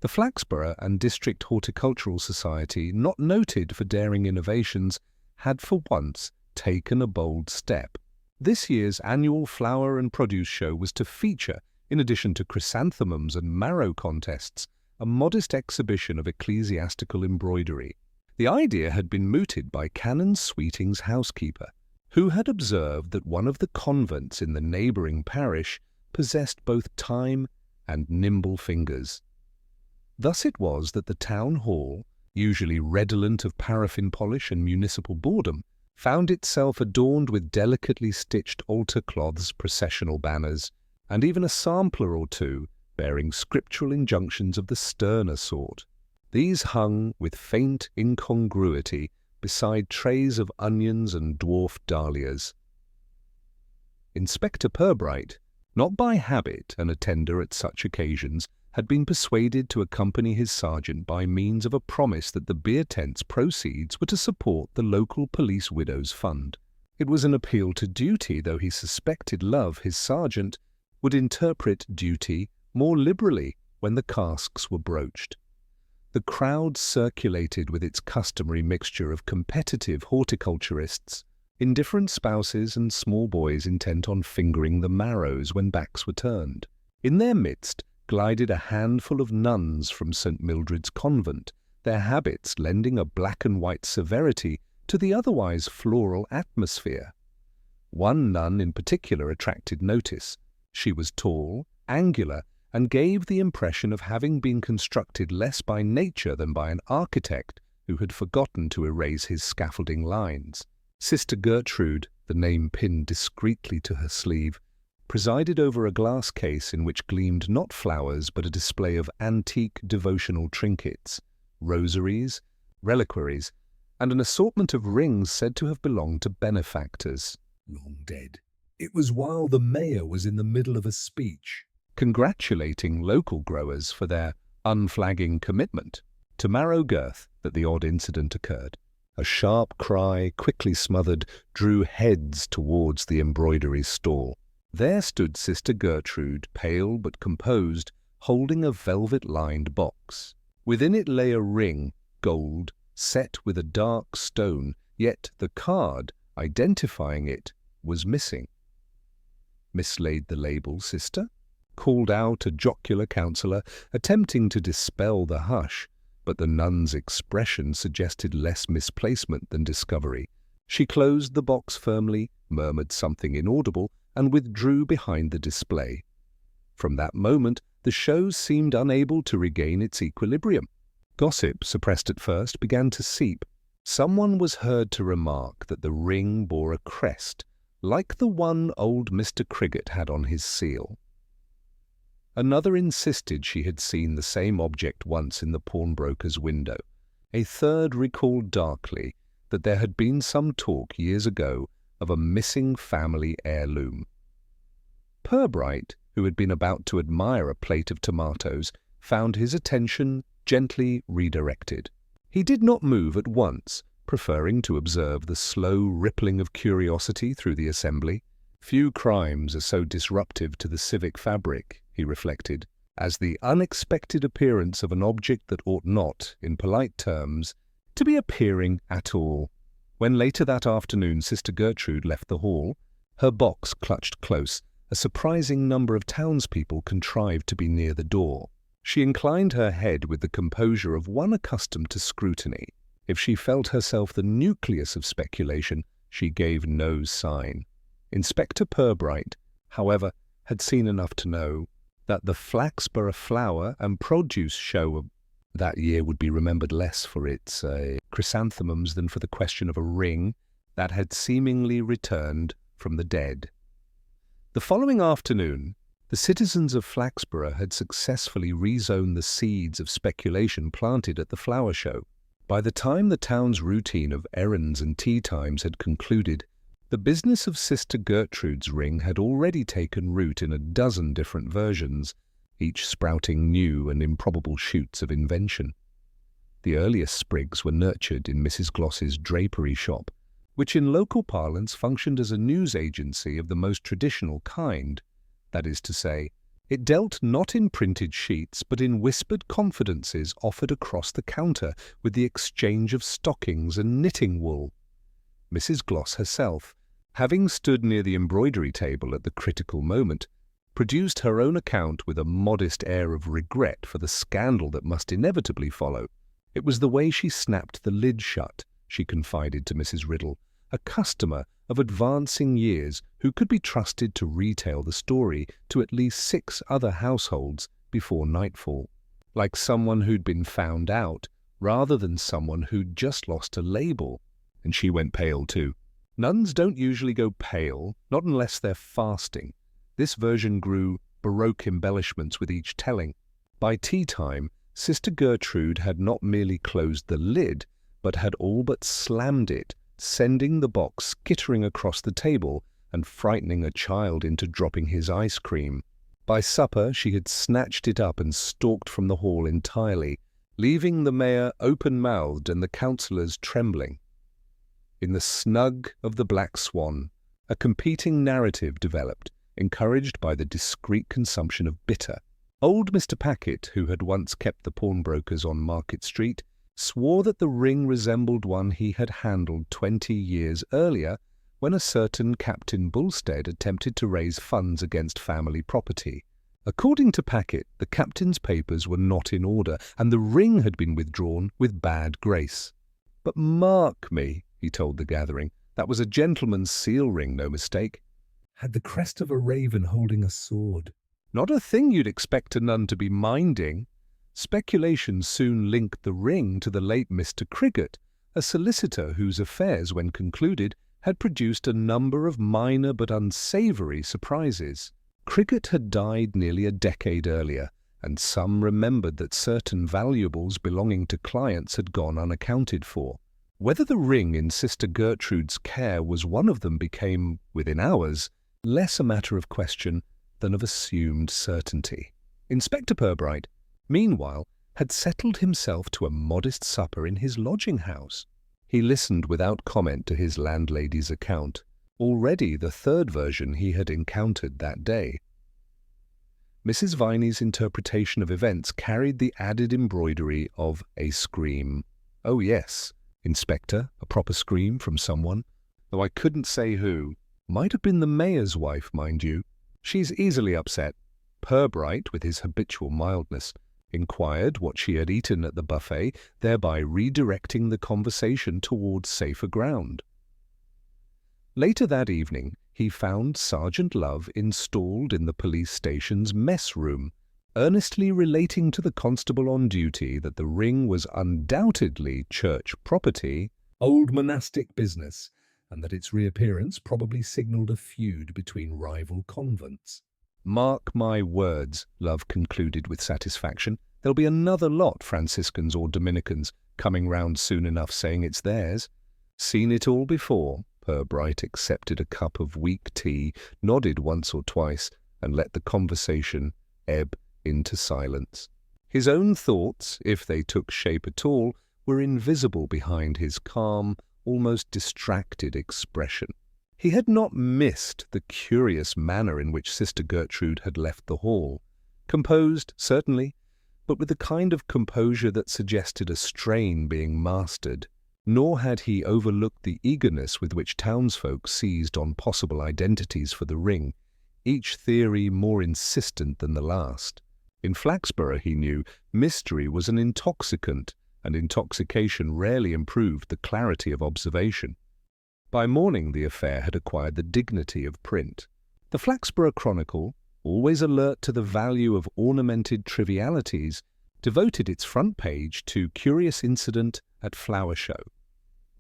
The Flaxborough and District Horticultural Society, not noted for daring innovations, had for once taken a bold step. This year's annual flower and produce show was to feature, in addition to chrysanthemums and marrow contests, a modest exhibition of ecclesiastical embroidery. The idea had been mooted by Canon Sweeting's housekeeper, who had observed that one of the convents in the neighbouring parish possessed both time and nimble fingers. Thus it was that the town hall, usually redolent of paraffin polish and municipal boredom, found itself adorned with delicately stitched altar cloths, processional banners, and even a sampler or two bearing scriptural injunctions of the sterner sort. These hung with faint incongruity beside trays of onions and dwarf dahlias. Inspector Purbright, not by habit an attender at such occasions, had been persuaded to accompany his sergeant by means of a promise that the beer tent's proceeds were to support the local police widows' fund. It was an appeal to duty, though he suspected Love, his sergeant, would interpret duty more liberally when the casks were broached. The crowd circulated with its customary mixture of competitive horticulturists, indifferent spouses and small boys intent on fingering the marrows when backs were turned. In their midst glided a handful of nuns from St. Mildred's convent, their habits lending a black and white severity to the otherwise floral atmosphere. One nun in particular attracted notice. She was tall, angular, and gave the impression of having been constructed less by nature than by an architect who had forgotten to erase his scaffolding lines. Sister Gertrude, the name pinned discreetly to her sleeve, presided over a glass case in which gleamed not flowers but a display of antique devotional trinkets, rosaries, reliquaries, and an assortment of rings said to have belonged to benefactors. Long dead. It was while the mayor was in the middle of a speech, congratulating local growers for their unflagging commitment to marrow girth, that the odd incident occurred. A sharp cry, quickly smothered, drew heads towards the embroidery stall. There stood Sister Gertrude, pale but composed, holding a velvet-lined box. Within it lay a ring, gold, set with a dark stone, yet the card, identifying it, was missing. "Mislaid the label, sister?" called out a jocular counsellor, attempting to dispel the hush, but the nun's expression suggested less misplacement than discovery. She closed the box firmly, murmured something inaudible, and withdrew behind the display. From that moment, the show seemed unable to regain its equilibrium. Gossip, suppressed at first, began to seep. Someone was heard to remark that the ring bore a crest, like the one old Mr. Cricket had on his seal. Another insisted she had seen the same object once in the pawnbroker's window. A third recalled darkly that there had been some talk years ago of a missing family heirloom. Purbright, who had been about to admire a plate of tomatoes, found his attention gently redirected. He did not move at once, preferring to observe the slow rippling of curiosity through the assembly. Few crimes are so disruptive to the civic fabric, he reflected, as the unexpected appearance of an object that ought not, in polite terms, to be appearing at all. When later that afternoon Sister Gertrude left the hall, her box clutched close, a surprising number of townspeople contrived to be near the door. She inclined her head with the composure of one accustomed to scrutiny. If she felt herself the nucleus of speculation, she gave no sign. Inspector Purbright, however, had seen enough to know that the Flaxborough Flower and Produce Show of that year would be remembered less for its chrysanthemums than for the question of a ring that had seemingly returned from the dead. The following afternoon, the citizens of Flaxborough had successfully rezoned the seeds of speculation planted at the flower show. By the time the town's routine of errands and tea times had concluded, the business of Sister Gertrude's ring had already taken root in a dozen different versions, each sprouting new and improbable shoots of invention. The earliest sprigs were nurtured in Mrs. Gloss's drapery shop, which in local parlance functioned as a news agency of the most traditional kind, that is to say, It dealt not in printed sheets, but in whispered confidences offered across the counter with the exchange of stockings and knitting wool. Mrs. Gloss herself, having stood near the embroidery table at the critical moment, produced her own account with a modest air of regret for the scandal that must inevitably follow. It was the way she snapped the lid shut, she confided to Mrs. Riddle, a customer of advancing years who could be trusted to retail the story to at least 6 other households before nightfall, like someone who'd been found out rather than someone who'd just lost a label. And she went pale too. Nuns don't usually go pale, not unless they're fasting. This version grew Baroque embellishments with each telling. By tea time, Sister Gertrude had not merely closed the lid, but had all but slammed it, sending the box skittering across the table and frightening a child into dropping his ice cream. By supper, she had snatched it up and stalked from the hall entirely, leaving the mayor open-mouthed and the councillors trembling. In the snug of the Black Swan, a competing narrative developed, encouraged by the discreet consumption of bitter. Old Mr. Packet, who had once kept the pawnbrokers on Market Street, swore that the ring resembled one he had handled 20 years earlier when a certain Captain Bulstead attempted to raise funds against family property. According to Packet, the captain's papers were not in order, and the ring had been withdrawn with bad grace. "But mark me," he told the gathering, "that was a gentleman's seal ring, no mistake. Had the crest of a raven holding a sword. Not a thing you'd expect a nun to be minding." Speculation soon linked the ring to the late Mr. Criggett, a solicitor whose affairs, when concluded, had produced a number of minor but unsavoury surprises. Criggett had died nearly a decade earlier, and some remembered that certain valuables belonging to clients had gone unaccounted for. Whether the ring in Sister Gertrude's care was one of them became, within hours, less a matter of question than of assumed certainty. Inspector Purbright, meanwhile, had settled himself to a modest supper in his lodging-house. He listened without comment to his landlady's account, already the 3rd version he had encountered that day. Mrs. Viney's interpretation of events carried the added embroidery of a scream. Oh yes, Inspector, a proper scream from someone, though I couldn't say who. Might have been the mayor's wife, mind you. She's easily upset. Purbright, with his habitual mildness, inquired what she had eaten at the buffet, thereby redirecting the conversation towards safer ground. Later that evening, he found Sergeant Love installed in the police station's mess room, earnestly relating to the constable on duty that the ring was undoubtedly church property, old monastic business, and that its reappearance probably signalled a feud between rival convents. "Mark my words," Love concluded with satisfaction, "there'll be another lot, Franciscans or Dominicans, coming round soon enough saying it's theirs." "Seen it all before." Purbright accepted a cup of weak tea, nodded once or twice, and let the conversation ebb into silence. His own thoughts, if they took shape at all, were invisible behind his calm, almost distracted expression. He had not missed the curious manner in which Sister Gertrude had left the hall, composed, certainly, but with the kind of composure that suggested a strain being mastered. Nor had he overlooked the eagerness with which townsfolk seized on possible identities for the ring, each theory more insistent than the last. In Flaxborough, he knew, mystery was an intoxicant, and intoxication rarely improved the clarity of observation. By morning the affair had acquired the dignity of print. The Flaxborough Chronicle, always alert to the value of ornamented trivialities, devoted its front page to curious incident at flower show.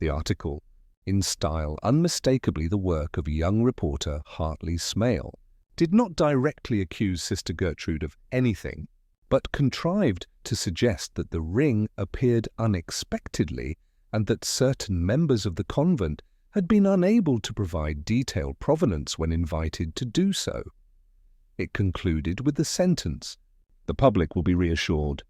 The article, in style unmistakably the work of young reporter Hartley Smale, did not directly accuse Sister Gertrude of anything, but contrived to suggest that the ring appeared unexpectedly and that certain members of the convent had been unable to provide detailed provenance when invited to do so. It concluded with the sentence, "The public will be reassured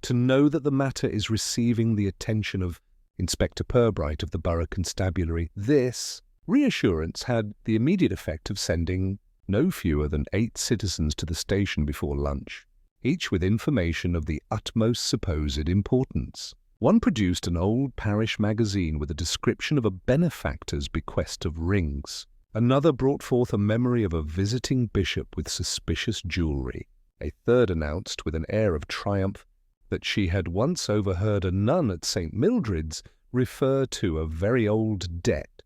to know that the matter is receiving the attention of Inspector Purbright of the Borough Constabulary." This reassurance had the immediate effect of sending no fewer than 8 citizens to the station before lunch, each with information of the utmost supposed importance. One produced an old parish magazine with a description of a benefactor's bequest of rings. Another brought forth a memory of a visiting bishop with suspicious jewellery. A third announced with an air of triumph that she had once overheard a nun at St. Mildred's refer to a very old debt.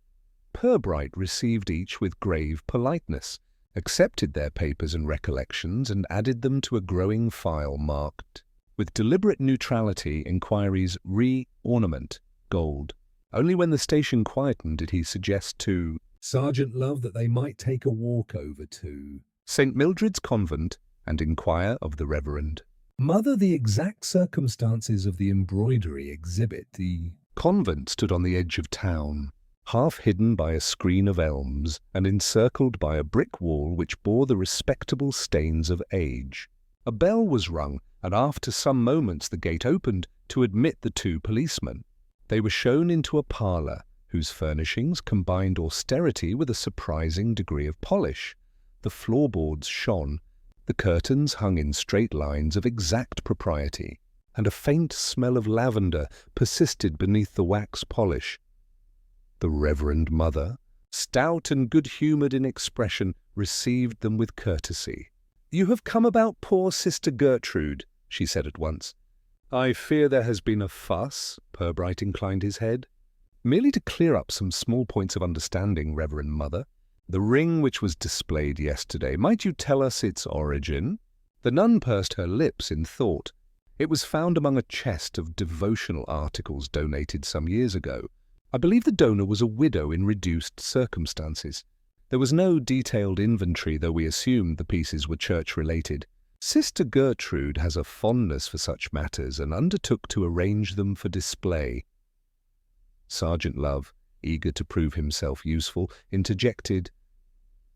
Purbright received each with grave politeness, accepted their papers and recollections, and added them to a growing file marked, with deliberate neutrality, inquiries re-ornament, gold. Only when the station quietened did he suggest to Sergeant Love that they might take a walk over to St. Mildred's convent and inquire of the Reverend Mother the exact circumstances of the embroidery exhibit. The convent stood on the edge of town, half hidden by a screen of elms and encircled by a brick wall which bore the respectable stains of age. A bell was rung, and after some moments the gate opened to admit the 2 policemen. They were shown into a parlour, whose furnishings combined austerity with a surprising degree of polish. The floorboards shone, the curtains hung in straight lines of exact propriety, and a faint smell of lavender persisted beneath the wax polish. The Reverend Mother, stout and good-humoured in expression, received them with courtesy. "You have come about poor Sister Gertrude," she said at once. "I fear there has been a fuss," Purbright inclined his head. "Merely to clear up some small points of understanding, Reverend Mother. The ring which was displayed yesterday, might you tell us its origin?" The nun pursed her lips in thought. "It was found among a chest of devotional articles donated some years ago. I believe the donor was a widow in reduced circumstances. There was no detailed inventory, though we assumed the pieces were church-related. Sister Gertrude has a fondness for such matters and undertook to arrange them for display." Sergeant Love, eager to prove himself useful, interjected,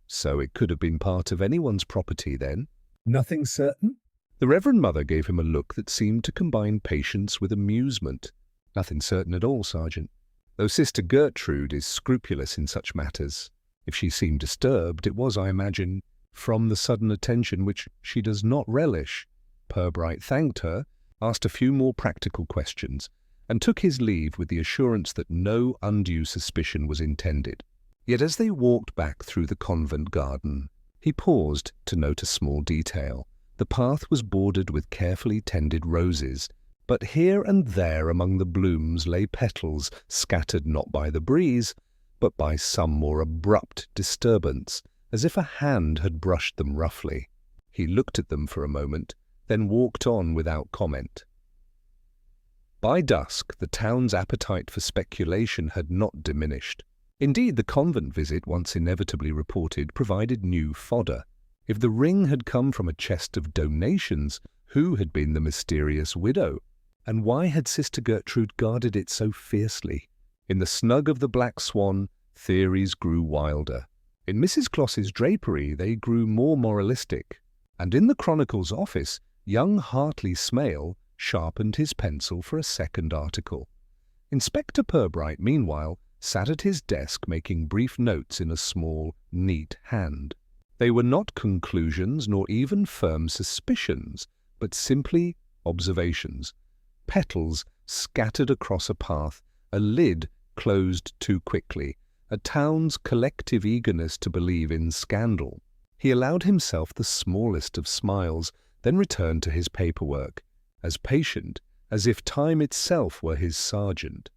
"So it could have been part of anyone's property, then?" "Nothing certain?" The Reverend Mother gave him a look that seemed to combine patience with amusement. "Nothing certain at all, Sergeant. Though Sister Gertrude is scrupulous in such matters. If she seemed disturbed, it was, I imagine, from the sudden attention which she does not relish." Purbright thanked her, asked a few more practical questions, and took his leave with the assurance that no undue suspicion was intended. Yet as they walked back through the convent garden, he paused to note a small detail. The path was bordered with carefully tended roses, but here and there among the blooms lay petals scattered not by the breeze, but by some more abrupt disturbance, as if a hand had brushed them roughly. He looked at them for a moment, then walked on without comment. By dusk, the town's appetite for speculation had not diminished. Indeed, the convent visit, once inevitably reported, provided new fodder. If the ring had come from a chest of donations, who had been the mysterious widow? And why had Sister Gertrude guarded it so fiercely? In the snug of the Black Swan, theories grew wilder. In Mrs. Closs's drapery, they grew more moralistic. And in the Chronicle's office, young Hartley Smale sharpened his pencil for a second article. Inspector Purbright, meanwhile, sat at his desk making brief notes in a small, neat hand. They were not conclusions nor even firm suspicions, but simply observations. Petals scattered across a path, a lid closed too quickly, a town's collective eagerness to believe in scandal. He allowed himself the smallest of smiles, then returned to his paperwork, as patient as if time itself were his sergeant.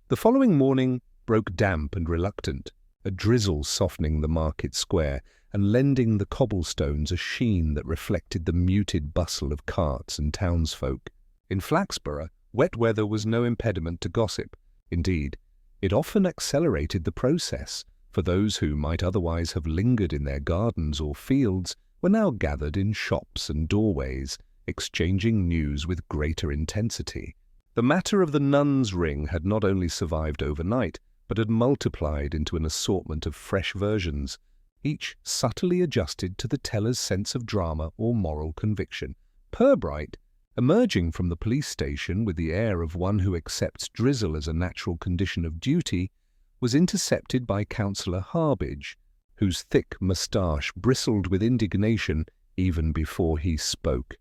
The following morning broke damp and reluctant, a drizzle softening the market square and lending the cobblestones a sheen that reflected the muted bustle of carts and townsfolk. In Flaxborough, wet weather was no impediment to gossip. Indeed, it often accelerated the process, for those who might otherwise have lingered in their gardens or fields were now gathered in shops and doorways, exchanging news with greater intensity. The matter of the nun's ring had not only survived overnight, but had multiplied into an assortment of fresh versions, each subtly adjusted to the teller's sense of drama or moral conviction. Purbright, emerging from the police station with the air of one who accepts drizzle as a natural condition of duty, was intercepted by Councillor Harbidge, whose thick moustache bristled with indignation even before he spoke.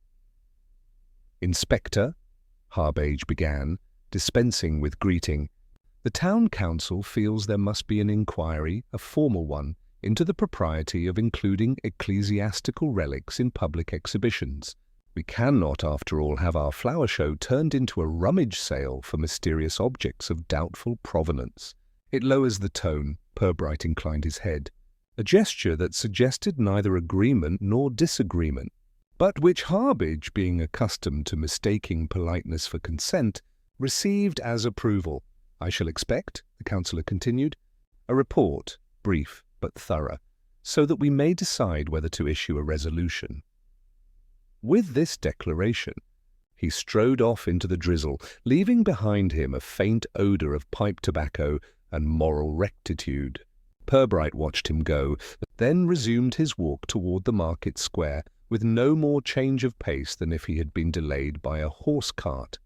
"Inspector," Harbage began, dispensing with greeting, "the town council feels there must be an inquiry, a formal one, into the propriety of including ecclesiastical relics in public exhibitions. We cannot, after all, have our flower show turned into a rummage sale for mysterious objects of doubtful provenance." It lowers the tone. Purbright inclined his head, a gesture that suggested neither agreement nor disagreement, but which Harbage, being accustomed to mistaking politeness for consent, received as approval. "I shall expect," the councillor continued, "a report, brief but thorough, so that we may decide whether to issue a resolution." With this declaration, he strode off into the drizzle, leaving behind him a faint odour of pipe tobacco and moral rectitude. Purbright watched him go, then resumed his walk toward the market square with no more change of pace than if he had been delayed by a horse cart.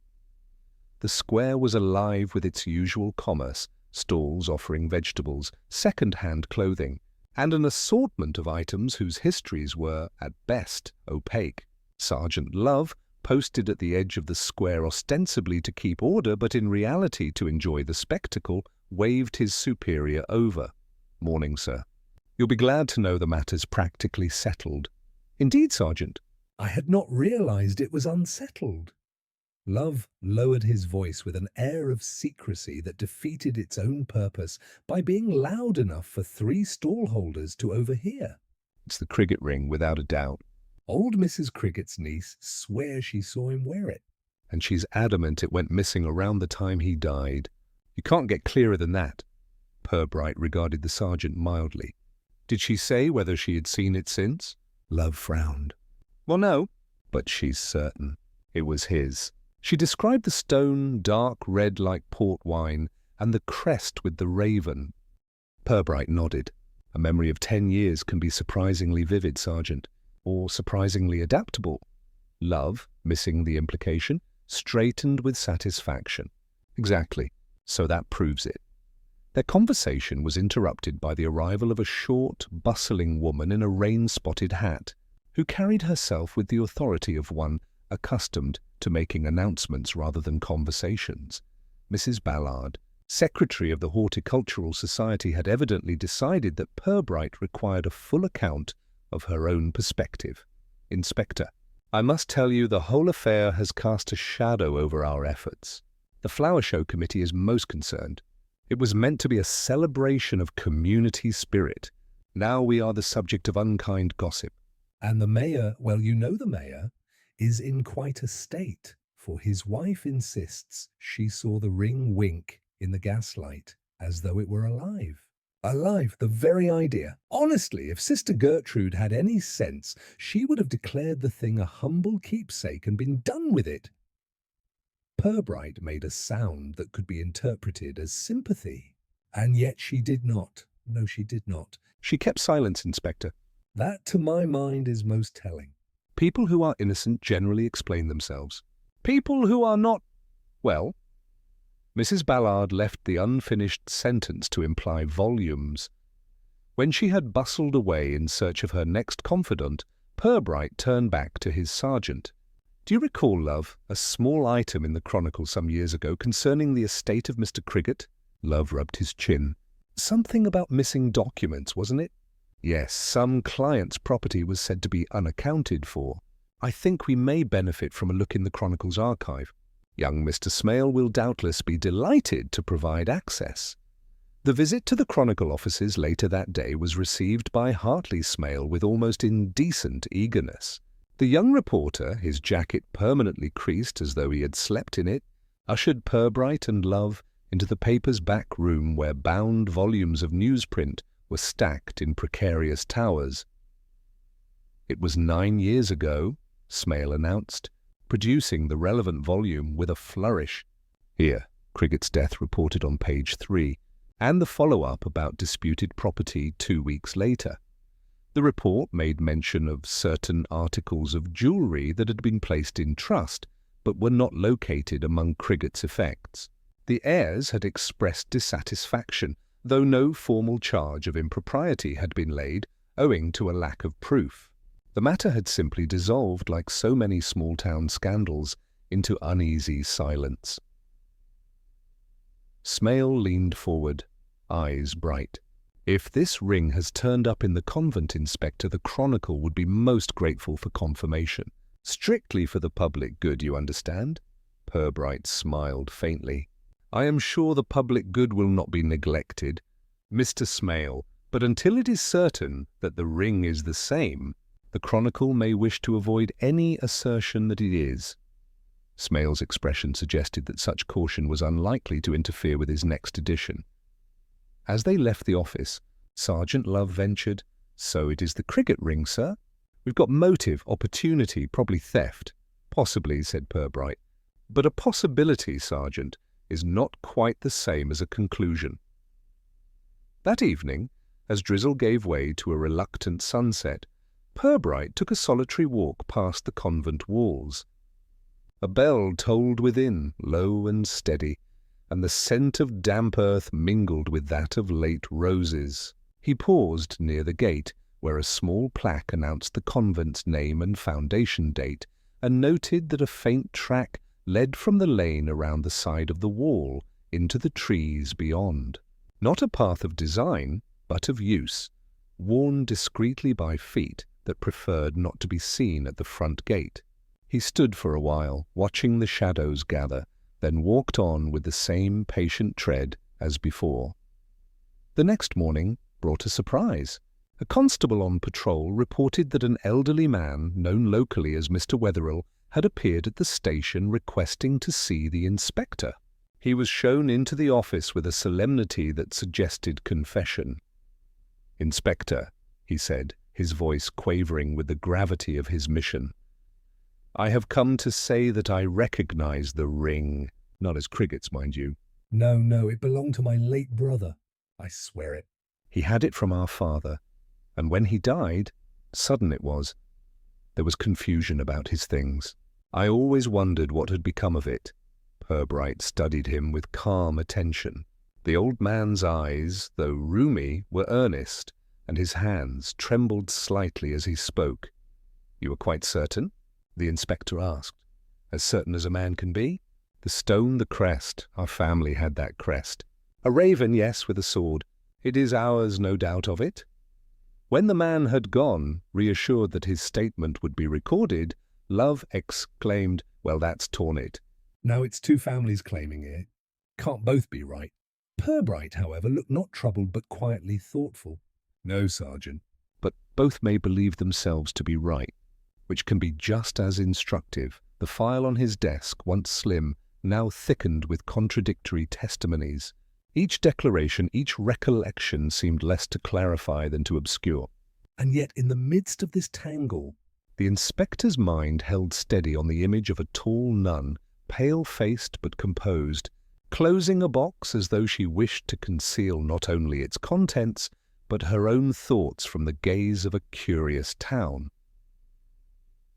The square was alive with its usual commerce, stalls offering vegetables, second-hand clothing, and an assortment of items whose histories were, at best, opaque. Sergeant Love, posted at the edge of the square ostensibly to keep order but in reality to enjoy the spectacle, waved his superior over. "Morning, sir. You'll be glad to know the matter's practically settled." "Indeed, Sergeant. I had not realized it was unsettled." Love lowered his voice with an air of secrecy that defeated its own purpose by being loud enough for 3 stallholders to overhear. "It's the Cricket ring, without a doubt. Old Mrs. Cricket's niece swears she saw him wear it, and she's adamant it went missing around the time he died. You can't get clearer than that." Purbright regarded the sergeant mildly. "Did she say whether she had seen it since?" Love frowned. "Well, no, but she's certain. It was his. She described the stone, dark red like port wine, and the crest with the raven." Purbright nodded. "A memory of 10 years can be surprisingly vivid, Sergeant, or surprisingly adaptable." Love, missing the implication, straightened with satisfaction. "Exactly. So that proves it." Their conversation was interrupted by the arrival of a short, bustling woman in a rain-spotted hat, who carried herself with the authority of one accustomed to making announcements rather than conversations. Mrs. Ballard, secretary of the Horticultural Society, had evidently decided that Purbright required a full account of her own perspective. "Inspector, I must tell you the whole affair has cast a shadow over our efforts. The Flower Show Committee is most concerned. It was meant to be a celebration of community spirit. Now we are the subject of unkind gossip. And the mayor, well, you know the mayor, is in quite a state, for his wife insists she saw the ring wink in the gaslight as though it were alive. Alive, the very idea. Honestly, if Sister Gertrude had any sense, she would have declared the thing a humble keepsake and been done with it." Purbright made a sound that could be interpreted as sympathy. "And yet she did not. No, she did not. She kept silence, Inspector." "That, to my mind, is most telling. People who are innocent generally explain themselves. People who are not, well..." Mrs. Ballard left the unfinished sentence to imply volumes. When she had bustled away in search of her next confidant, Purbright turned back to his sergeant. "Do you recall, Love, a small item in the Chronicle some years ago concerning the estate of Mr. Cricket?" Love rubbed his chin. "Something about missing documents, wasn't it?" "Yes, some client's property was said to be unaccounted for. I think we may benefit from a look in the Chronicle's archive. Young Mr. Smale will doubtless be delighted to provide access." The visit to the Chronicle offices later that day was received by Hartley Smale with almost indecent eagerness. The young reporter, his jacket permanently creased as though he had slept in it, ushered Purbright and Love into the paper's back room where bound volumes of newsprint were stacked in precarious towers. "It was 9 years ago," Smale announced, producing the relevant volume with a flourish. "Here, Cricket's death reported on page 3, and the follow-up about disputed property 2 weeks later. The report made mention of certain articles of jewellery that had been placed in trust, but were not located among Cricket's effects. The heirs had expressed dissatisfaction, though no formal charge of impropriety had been laid owing to a lack of proof. The matter had simply dissolved like so many small-town scandals into uneasy silence. Smale leaned forward, eyes bright. "If this ring has turned up in the convent, Inspector, the Chronicle would be most grateful for confirmation. Strictly for the public good, you understand?" Purbright smiled faintly. "I am sure the public good will not be neglected, Mr. Smale, but until it is certain that the ring is the same, the Chronicle may wish to avoid any assertion that it is." Smale's expression suggested that such caution was unlikely to interfere with his next edition. As they left the office, Sergeant Love ventured, "So it is the cricket ring, sir? We've got motive, opportunity, probably theft." "Possibly," said Purbright. "But a possibility, Sergeant, is not quite the same as a conclusion." That evening, as drizzle gave way to a reluctant sunset, Purbright took a solitary walk past the convent walls. A bell tolled within, low and steady, and the scent of damp earth mingled with that of late roses. He paused near the gate, where a small plaque announced the convent's name and foundation date, and noted that a faint track led from the lane around the side of the wall into the trees beyond. Not a path of design, but of use, worn discreetly by feet that preferred not to be seen at the front gate. He stood for a while, watching the shadows gather, then walked on with the same patient tread as before. The next morning brought a surprise. A constable on patrol reported that an elderly man, known locally as Mr. Wetherill, had appeared at the station requesting to see the inspector. He was shown into the office with a solemnity that suggested confession. "Inspector," he said, his voice quavering with the gravity of his mission, "I have come to say that I recognize the ring. Not as Cricket's, mind you." No, it belonged to my late brother. I swear it." "He had it from our father, and when he died, sudden it was. There was confusion about his things. I always wondered what had become of it." Purbright studied him with calm attention. The old man's eyes, though rheumy, were earnest, and his hands trembled slightly as he spoke. "You are quite certain?" the inspector asked. "As certain as a man can be. The stone, the crest. Our family had that crest. A raven, yes, with a sword. It is ours, no doubt of it." When the man had gone, reassured that his statement would be recorded, Love exclaimed, "Well, that's torn it." "No, it's two families claiming it. Can't both be right." Purbright, however, looked not troubled but quietly thoughtful. "No, Sergeant, but both may believe themselves to be right, which can be just as instructive." The file on his desk, once slim, now thickened with contradictory testimonies. Each declaration, each recollection seemed less to clarify than to obscure. And yet, in the midst of this tangle, the inspector's mind held steady on the image of a tall nun, pale-faced but composed, closing a box as though she wished to conceal not only its contents, but her own thoughts from the gaze of a curious town.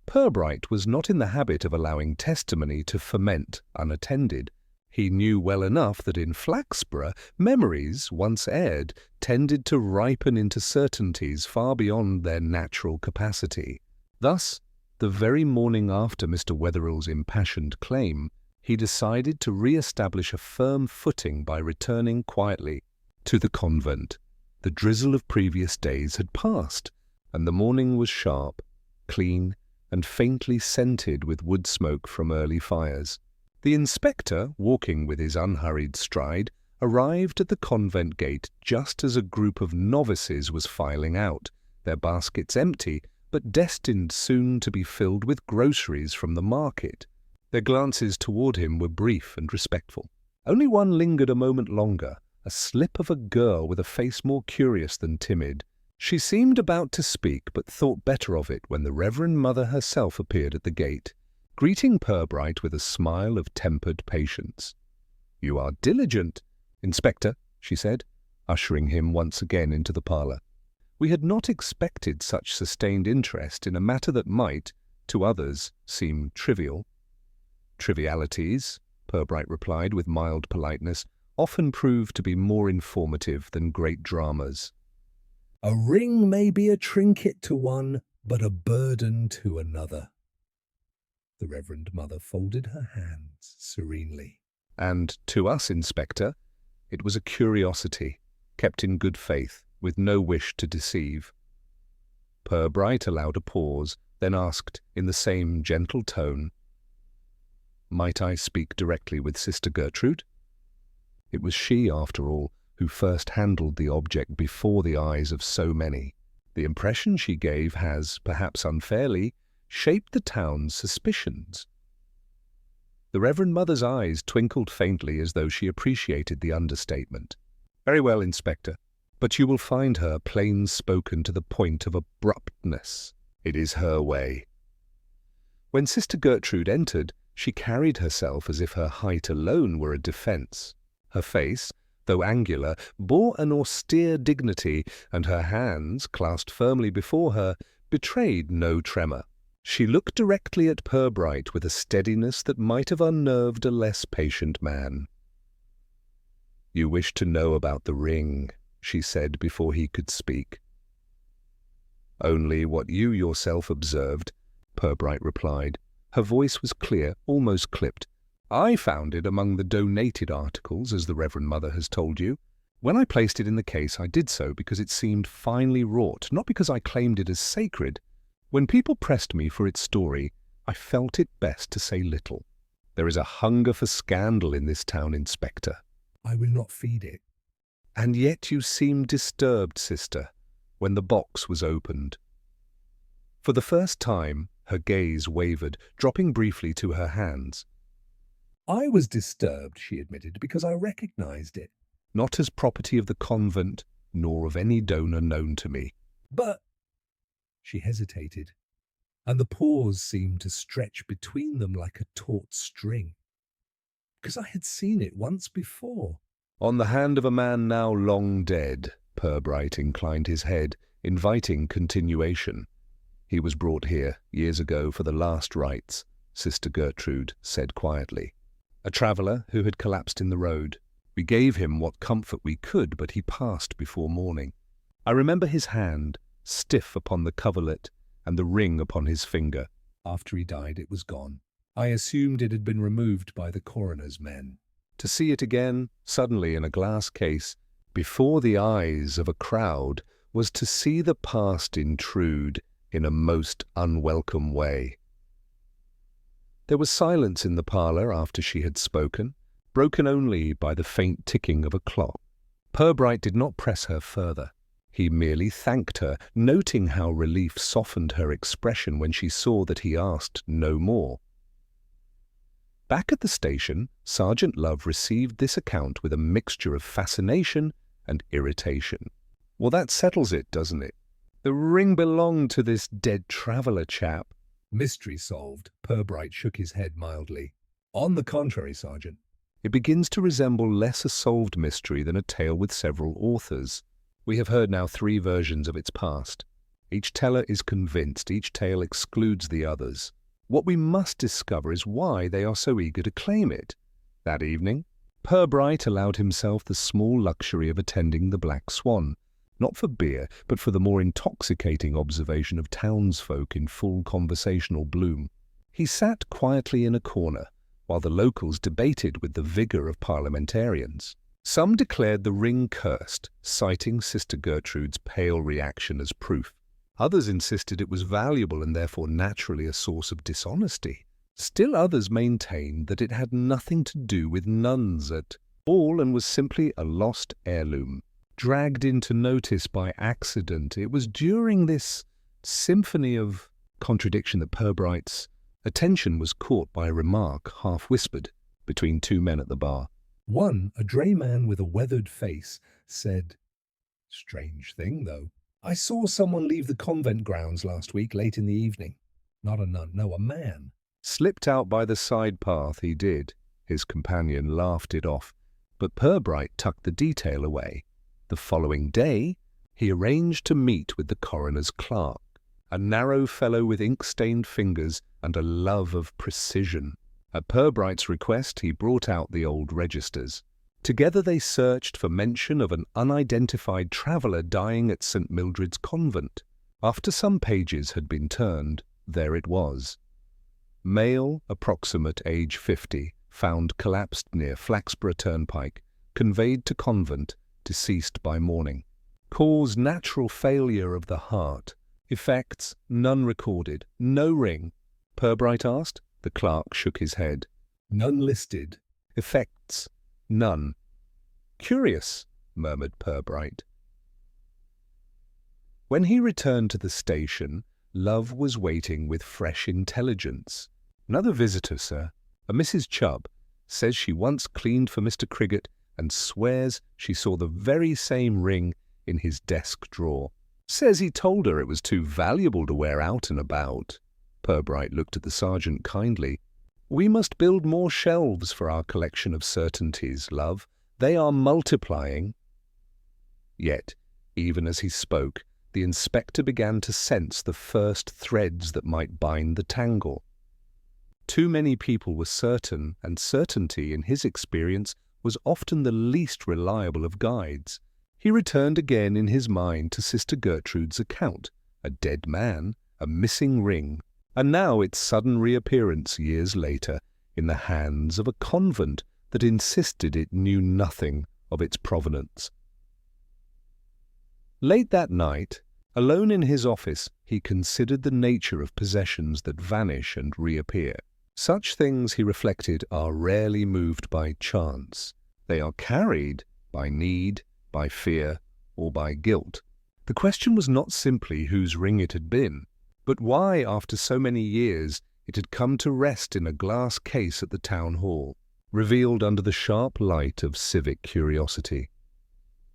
Purbright was not in the habit of allowing testimony to ferment unattended. He knew well enough that in Flaxborough, memories, once aired, tended to ripen into certainties far beyond their natural capacity. Thus, the very morning after Mr. Wetherill's impassioned claim, he decided to re-establish a firm footing by returning quietly to the convent. The drizzle of previous days had passed, and the morning was sharp, clean, and faintly scented with wood smoke from early fires. The inspector, walking with his unhurried stride, arrived at the convent gate just as a group of novices was filing out, their baskets empty, but destined soon to be filled with groceries from the market. Their glances toward him were brief and respectful. Only one lingered a moment longer, a slip of a girl with a face more curious than timid. She seemed about to speak, but thought better of it when the Reverend Mother herself appeared at the gate, greeting Purbright with a smile of tempered patience. "You are diligent, Inspector," she said, ushering him once again into the parlour. "We had not expected such sustained interest in a matter that might, to others, seem trivial." "Trivialities," Purbright replied with mild politeness, often prove to be more informative than great dramas. A ring may be a trinket to one, but a burden to another. The Reverend Mother folded her hands serenely. And to us, Inspector, it was a curiosity, kept in good faith, with no wish to deceive. Purbright allowed a pause, then asked, in the same gentle tone, "Might I speak directly with Sister Gertrude?" It was she, after all, who first handled the object before the eyes of so many. The impression she gave has, perhaps unfairly, shaped the town's suspicions. The Reverend Mother's eyes twinkled faintly as though she appreciated the understatement. "Very well, Inspector, but you will find her plain-spoken to the point of abruptness. It is her way." When Sister Gertrude entered, she carried herself as if her height alone were a defence. Her face, though angular, bore an austere dignity, and her hands, clasped firmly before her, betrayed no tremor. She looked directly at Purbright with a steadiness that might have unnerved a less patient man. "You wish to know about the ring," she said before he could speak. "Only what you yourself observed," Purbright replied. Her voice was clear, almost clipped. "I found it among the donated articles, as the Reverend Mother has told you. When I placed it in the case, I did so because it seemed finely wrought, not because I claimed it as sacred. When people pressed me for its story, I felt it best to say little. There is a hunger for scandal in this town, Inspector." "I will not feed it." "And yet you seemed disturbed, Sister, when the box was opened." For the first time, her gaze wavered, dropping briefly to her hands. "I was disturbed," she admitted, "because I recognized it." "Not as property of the convent, nor of any donor known to me." "But—" She hesitated, and the pause seemed to stretch between them like a taut string. "Because I had seen it once before." "On the hand of a man now long dead," Purbright inclined his head, inviting continuation. "He was brought here years ago for the last rites," Sister Gertrude said quietly. "A traveller who had collapsed in the road. We gave him what comfort we could, but he passed before morning. I remember his hand, stiff upon the coverlet, and the ring upon his finger. After he died, it was gone. I assumed it had been removed by the coroner's men." To see it again, suddenly in a glass case, before the eyes of a crowd, was to see the past intrude in a most unwelcome way. There was silence in the parlour after she had spoken, broken only by the faint ticking of a clock. Purbright did not press her further. He merely thanked her, noting how relief softened her expression when she saw that he asked no more. Back at the station, Sergeant Love received this account with a mixture of fascination and irritation. "Well, that settles it, doesn't it? The ring belonged to this dead traveller chap." "Mystery solved." Purbright shook his head mildly. "On the contrary, Sergeant." "It begins to resemble less a solved mystery than a tale with several authors. We have heard now 3 versions of its past. Each teller is convinced, each tale excludes the others. What we must discover is why they are so eager to claim it." That evening, Purbright allowed himself the small luxury of attending the Black Swan, not for beer, but for the more intoxicating observation of townsfolk in full conversational bloom. He sat quietly in a corner, while the locals debated with the vigour of parliamentarians. Some declared the ring cursed, citing Sister Gertrude's pale reaction as proof. Others insisted it was valuable and therefore naturally a source of dishonesty. Still others maintained that it had nothing to do with nuns at all and was simply a lost heirloom, dragged into notice by accident. It was during this symphony of contradiction that Purbright's attention was caught by a remark, half-whispered, between 2 men at the bar. One, a dray man with a weathered face, said, "Strange thing, though. I saw someone leave the convent grounds last week late in the evening. Not a nun, no, a man." Slipped out by the side path, he did. His companion laughed it off, but Purbright tucked the detail away. The following day, he arranged to meet with the coroner's clerk, a narrow fellow with ink-stained fingers and a love of precision. At Purbright's request, he brought out the old registers. Together they searched for mention of an unidentified traveller dying at St. Mildred's convent. After some pages had been turned, there it was. Male, approximate age 50, found collapsed near Flaxborough Turnpike, conveyed to convent, deceased by morning. Cause natural failure of the heart. Effects none recorded. No ring. Purbright asked. The clerk shook his head. None listed. Effects none. Curious, murmured Purbright. When he returned to the station, Love was waiting with fresh intelligence. Another visitor, sir. A Mrs. Chubb. Says she once cleaned for Mr. Criggett and swears she saw the very same ring in his desk drawer. Says he told her it was too valuable to wear out and about. Purbright looked at the sergeant kindly. We must build more shelves for our collection of certainties, Love. They are multiplying. Yet, even as he spoke, the inspector began to sense the first threads that might bind the tangle. Too many people were certain, and certainty, in his experience, was often the least reliable of guides. He returned again in his mind to Sister Gertrude's account, a dead man, a missing ring, and now its sudden reappearance years later in the hands of a convent that insisted it knew nothing of its provenance. Late that night, alone in his office, he considered the nature of possessions that vanish and reappear. Such things, he reflected, are rarely moved by chance. They are carried by need, by fear, or by guilt. The question was not simply whose ring it had been, but why, after so many years, it had come to rest in a glass case at the town hall, revealed under the sharp light of civic curiosity.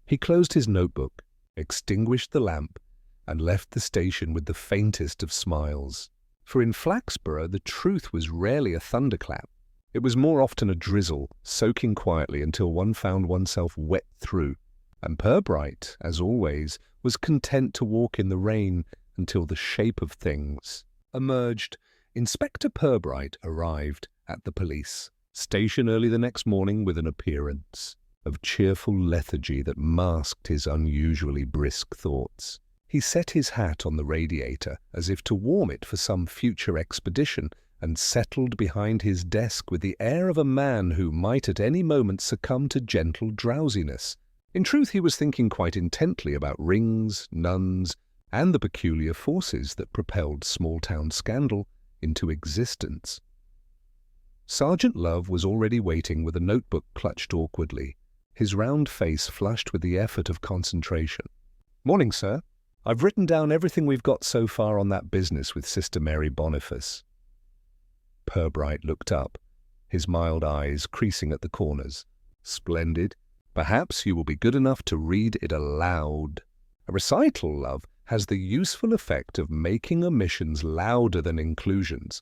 He closed his notebook, extinguished the lamp, and left the station with the faintest of smiles. For in Flaxborough the truth was rarely a thunderclap. It was more often a drizzle, soaking quietly until one found oneself wet through. And Purbright, as always, was content to walk in the rain until the shape of things emerged. Inspector Purbright arrived at the police station early the next morning with an appearance of cheerful lethargy that masked his unusually brisk thoughts. He set his hat on the radiator as if to warm it for some future expedition, and settled behind his desk with the air of a man who might at any moment succumb to gentle drowsiness. In truth, he was thinking quite intently about rings, nuns, and the peculiar forces that propelled small-town scandal into existence. Sergeant Love was already waiting with a notebook clutched awkwardly, his round face flushed with the effort of concentration. "Morning, sir. I've written down everything we've got so far on that business with Sister Mary Boniface." Purbright looked up, his mild eyes creasing at the corners. "Splendid. Perhaps you will be good enough to read it aloud." A recital, Love, has the useful effect of making omissions louder than inclusions.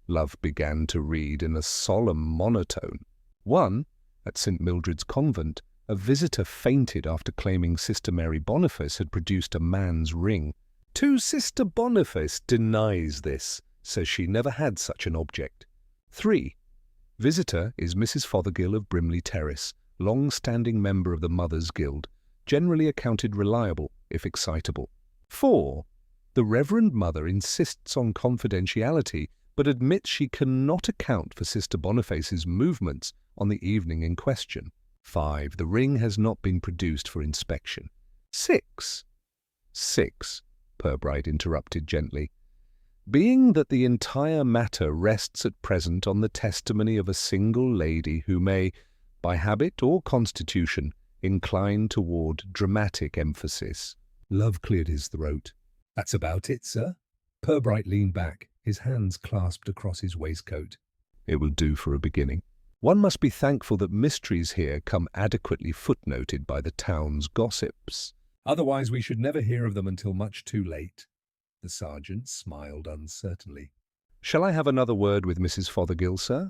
Love began to read in a solemn monotone. 1. At St. Mildred's convent, a visitor fainted after claiming Sister Mary Boniface had produced a man's ring. 2. Sister Boniface denies this, says she never had such an object. 3. Visitor is Mrs. Fothergill of Brimley Terrace, long-standing member of the Mothers' Guild, generally accounted reliable, if excitable. 4. The Reverend Mother insists on confidentiality, but admits she cannot account for Sister Boniface's movements on the evening in question. 5. The ring has not been produced for inspection. 6. 6. Purbright interrupted gently. Being that the entire matter rests at present on the testimony of a single lady who may, by habit or constitution, incline toward dramatic emphasis. Love cleared his throat. "That's about it, sir." Purbright leaned back, his hands clasped across his waistcoat. "It will do for a beginning. One must be thankful that mysteries here come adequately footnoted by the town's gossips. Otherwise we should never hear of them until much too late." The sergeant smiled uncertainly. Shall I have another word with Mrs. Fothergill, sir?"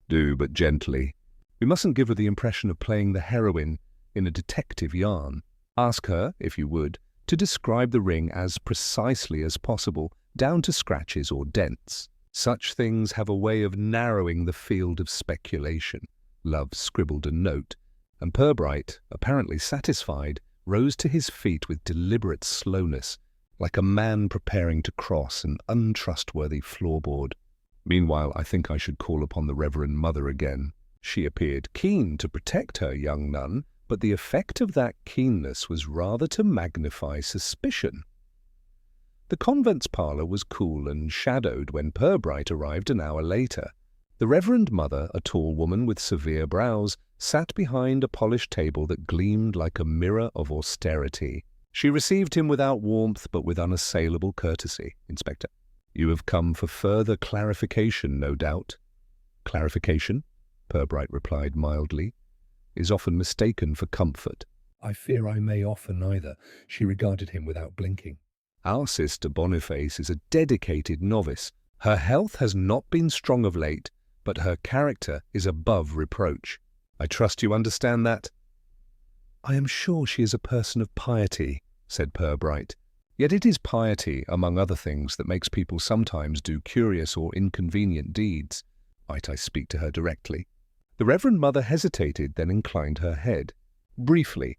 "Do, but gently. We mustn't give her the impression of playing the heroine in a detective yarn. Ask her, if you would, to describe the ring as precisely as possible, down to scratches or dents. Such things have a way of narrowing the field of speculation. Love scribbled a note, and Purbright, apparently satisfied, rose to his feet with deliberate slowness, like a man preparing to cross an untrustworthy floorboard. Meanwhile, I think I should call upon the Reverend Mother again. She appeared keen to protect her young nun, but the effect of that keenness was rather to magnify suspicion. The convent's parlour was cool and shadowed when Purbright arrived an hour later. The Reverend Mother, a tall woman with severe brows, sat behind a polished table that gleamed like a mirror of austerity. She received him without warmth but with unassailable courtesy. "Inspector, you have come for further clarification, no doubt." "Clarification," Purbright replied mildly, "is often mistaken for comfort." "I fear I may offer neither." She regarded him without blinking. "Our Sister Boniface is a dedicated novice. Her health has not been strong of late, but her character is above reproach. I trust you understand that?" "I am sure she is a person of piety," said Purbright. "Yet it is piety, among other things, that makes people sometimes do curious or inconvenient deeds. Might I speak to her directly?" The Reverend Mother hesitated, then inclined her head. Briefly.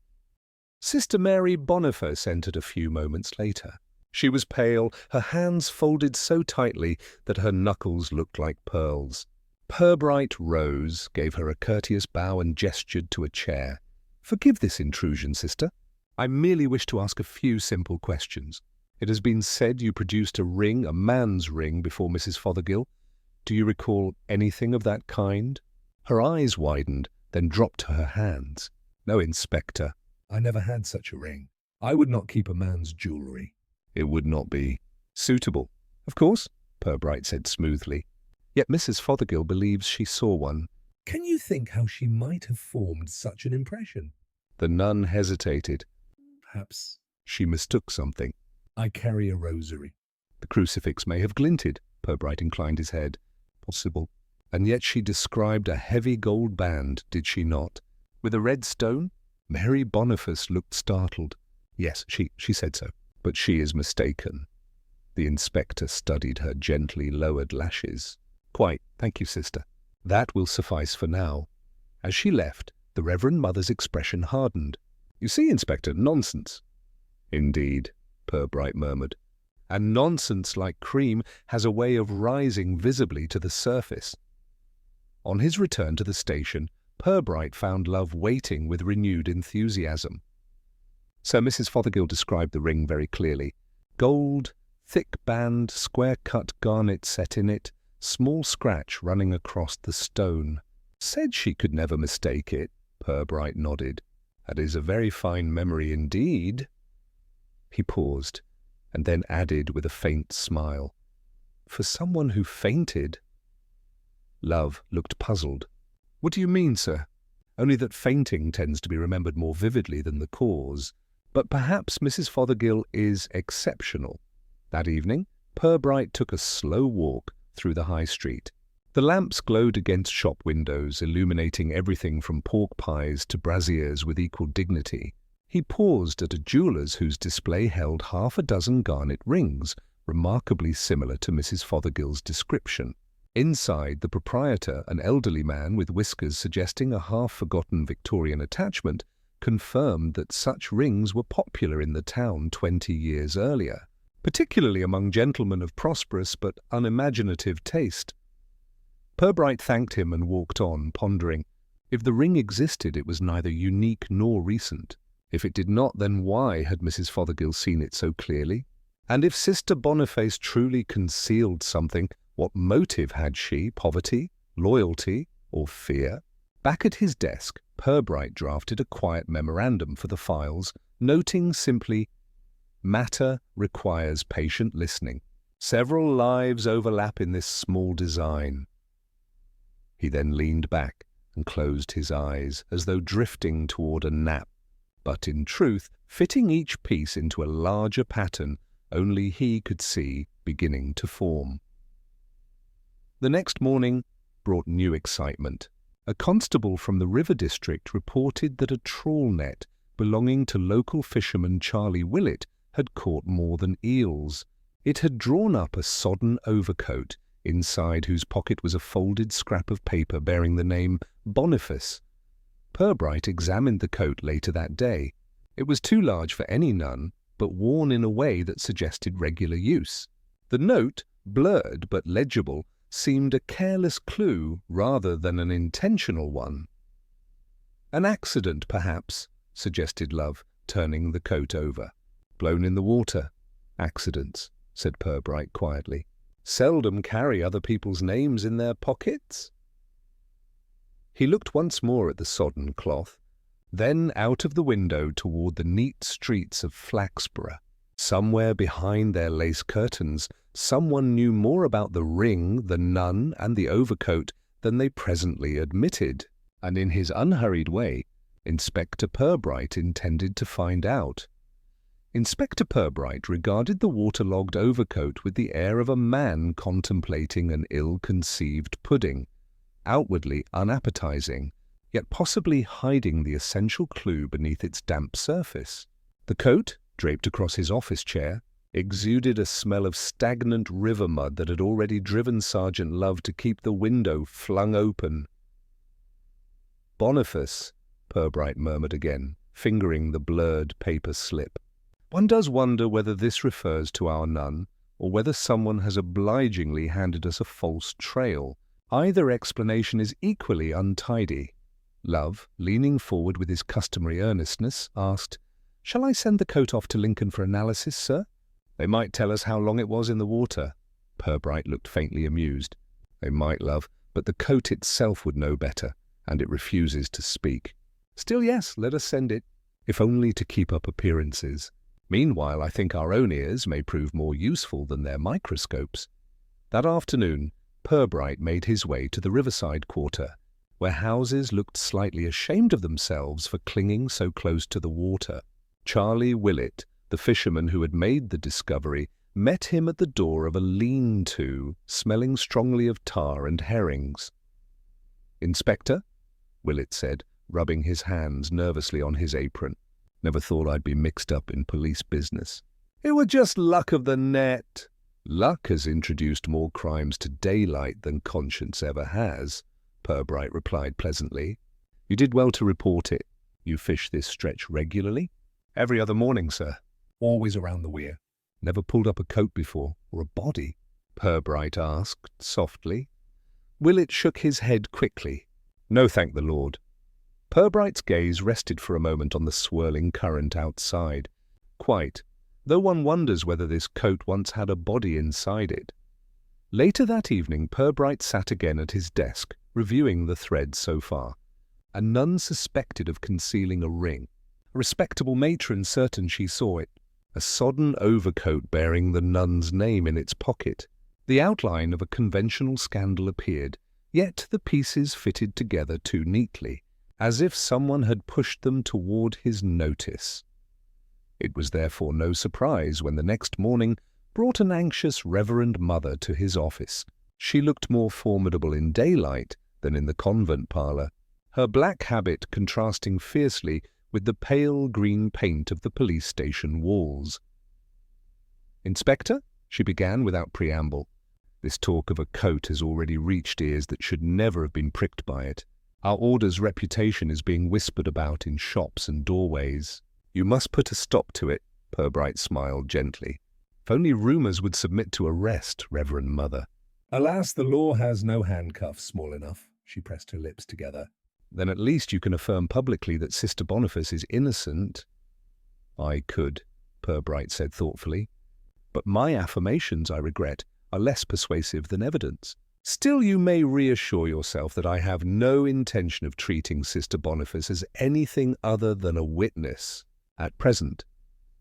Sister Mary Boniface entered a few moments later. She was pale, her hands folded so tightly that her knuckles looked like pearls. Purbright rose, gave her a courteous bow and gestured to a chair. "Forgive this intrusion, sister. I merely wish to ask a few simple questions. It has been said you produced a ring, a man's ring, before Mrs. Fothergill. Do you recall anything of that kind?" Her eyes widened, then dropped to her hands. "No, Inspector." "I never had such a ring. I would not keep a man's jewellery." "It would not be suitable." "Of course," Purbright said smoothly. "Yet Mrs. Fothergill believes she saw one." "Can you think how she might have formed such an impression?" The nun hesitated. "Perhaps She mistook something. I carry a rosary." The crucifix may have glinted. Purbright inclined his head. Possible. And yet she described a heavy gold band, did she not? With a red stone? Mary Boniface looked startled. "Yes, she said so. But she is mistaken." The inspector studied her gently lowered lashes. "Quite, thank you, sister. That will suffice for now." As she left, the Reverend Mother's expression hardened. "You see, Inspector, nonsense." "Indeed," Purbright murmured. "And nonsense, like cream, has a way of rising visibly to the surface." On his return to the station, Purbright found Love waiting with renewed enthusiasm. So Mrs. Fothergill described the ring very clearly. Gold, thick band, square-cut garnet set in it, small scratch running across the stone. Said she could never mistake it. Purbright nodded. "That is a very fine memory indeed." He paused, and then added with a faint smile, "For someone who fainted." Love looked puzzled. "What do you mean, sir?" "Only that fainting tends to be remembered more vividly than the cause. But perhaps Mrs. Fothergill is exceptional." That evening, Purbright took a slow walk through the high street. The lamps glowed against shop windows, illuminating everything from pork pies to braziers with equal dignity. He paused at a jeweller's whose display held half a dozen garnet rings, remarkably similar to Mrs. Fothergill's description. Inside, the proprietor, an elderly man with whiskers suggesting a half-forgotten Victorian attachment, confirmed that such rings were popular in the town 20 years earlier, particularly among gentlemen of prosperous but unimaginative taste. Purbright thanked him and walked on, pondering. If the ring existed, it was neither unique nor recent. If it did not, then why had Mrs. Fothergill seen it so clearly? And if Sister Boniface truly concealed something, what motive had she? Poverty, loyalty, or fear? Back at his desk, Purbright drafted a quiet memorandum for the files, noting simply, "Matter requires patient listening. Several lives overlap in this small design." He then leaned back and closed his eyes, as though drifting toward a nap, but in truth fitting each piece into a larger pattern only he could see beginning to form. The next morning brought new excitement. A constable from the river district reported that a trawl net belonging to local fisherman Charlie Willett had caught more than eels. It had drawn up a sodden overcoat, inside whose pocket was a folded scrap of paper bearing the name Boniface. Purbright examined the coat later that day. It was too large for any nun, but worn in a way that suggested regular use. The note, blurred but legible, seemed a careless clue rather than an intentional one. "An accident, perhaps," suggested Love, turning the coat over. "Blown in the water. Accidents," said Purbright quietly, "seldom carry other people's names in their pockets." He looked once more at the sodden cloth, then out of the window toward the neat streets of Flaxborough. Somewhere behind their lace curtains, someone knew more about the ring, the nun, and the overcoat than they presently admitted, and in his unhurried way, Inspector Purbright intended to find out. Inspector Purbright regarded the waterlogged overcoat with the air of a man contemplating an ill-conceived pudding, outwardly unappetizing, yet possibly hiding the essential clue beneath its damp surface. The coat, draped across his office chair, exuded a smell of stagnant river mud that had already driven Sergeant Love to keep the window flung open. "Boniface," Purbright murmured again, fingering the blurred paper slip. "One does wonder whether this refers to our nun, or whether someone has obligingly handed us a false trail. Either explanation is equally untidy." Love, leaning forward with his customary earnestness, asked, "Shall I send the coat off to Lincoln for analysis, sir?" "They might tell us how long it was in the water." Purbright looked faintly amused. "They might, Love, but the coat itself would know better, and it refuses to speak. Still, yes, let us send it, if only to keep up appearances. Meanwhile, I think our own ears may prove more useful than their microscopes." That afternoon, Purbright made his way to the riverside quarter, where houses looked slightly ashamed of themselves for clinging so close to the water. Charlie Willett, the fisherman who had made the discovery, met him at the door of a lean-to, smelling strongly of tar and herrings. "Inspector," Willett said, rubbing his hands nervously on his apron. "Never thought I'd be mixed up in police business." "It was just luck of the net." "Luck has introduced more crimes to daylight than conscience ever has," Purbright replied pleasantly. "You did well to report it. You fish this stretch regularly?" "Every other morning, sir." Always around the weir. "Never pulled up a coat before, or a body?" Purbright asked softly. Willett shook his head quickly. "No, thank the Lord." Purbright's gaze rested for a moment on the swirling current outside. "Quite, though one wonders whether this coat once had a body inside it." Later that evening, Purbright sat again at his desk, reviewing the threads so far. A nun suspected of concealing a ring. A respectable matron certain she saw it. A sodden overcoat bearing the nun's name in its pocket. The outline of a conventional scandal appeared, yet the pieces fitted together too neatly, as if someone had pushed them toward his notice. It was therefore no surprise when the next morning brought an anxious Reverend Mother to his office. She looked more formidable in daylight than in the convent parlour, her black habit contrasting fiercely with the pale green paint of the police station walls. "Inspector," she began without preamble, "this talk of a coat has already reached ears that should never have been pricked by it. Our order's reputation is being whispered about in shops and doorways. You must put a stop to it," Purbright smiled gently. "If only rumours would submit to arrest, Reverend Mother." Alas, the law has no handcuffs small enough. She pressed her lips together. "Then at least you can affirm publicly that Sister Boniface is innocent." "I could," Purbright said thoughtfully. "But my affirmations, I regret, are less persuasive than evidence. Still, you may reassure yourself that I have no intention of treating Sister Boniface as anything other than a witness at present."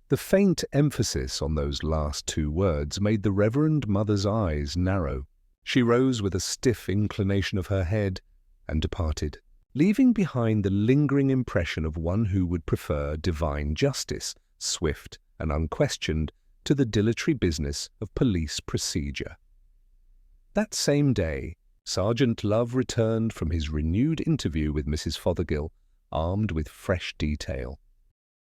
The faint emphasis on those last two words made the Reverend Mother's eyes narrow. She rose with a stiff inclination of her head and departed, leaving behind the lingering impression of one who would prefer divine justice, swift and unquestioned, to the dilatory business of police procedure. That same day, Sergeant Love returned from his renewed interview with Mrs. Fothergill, armed with fresh detail.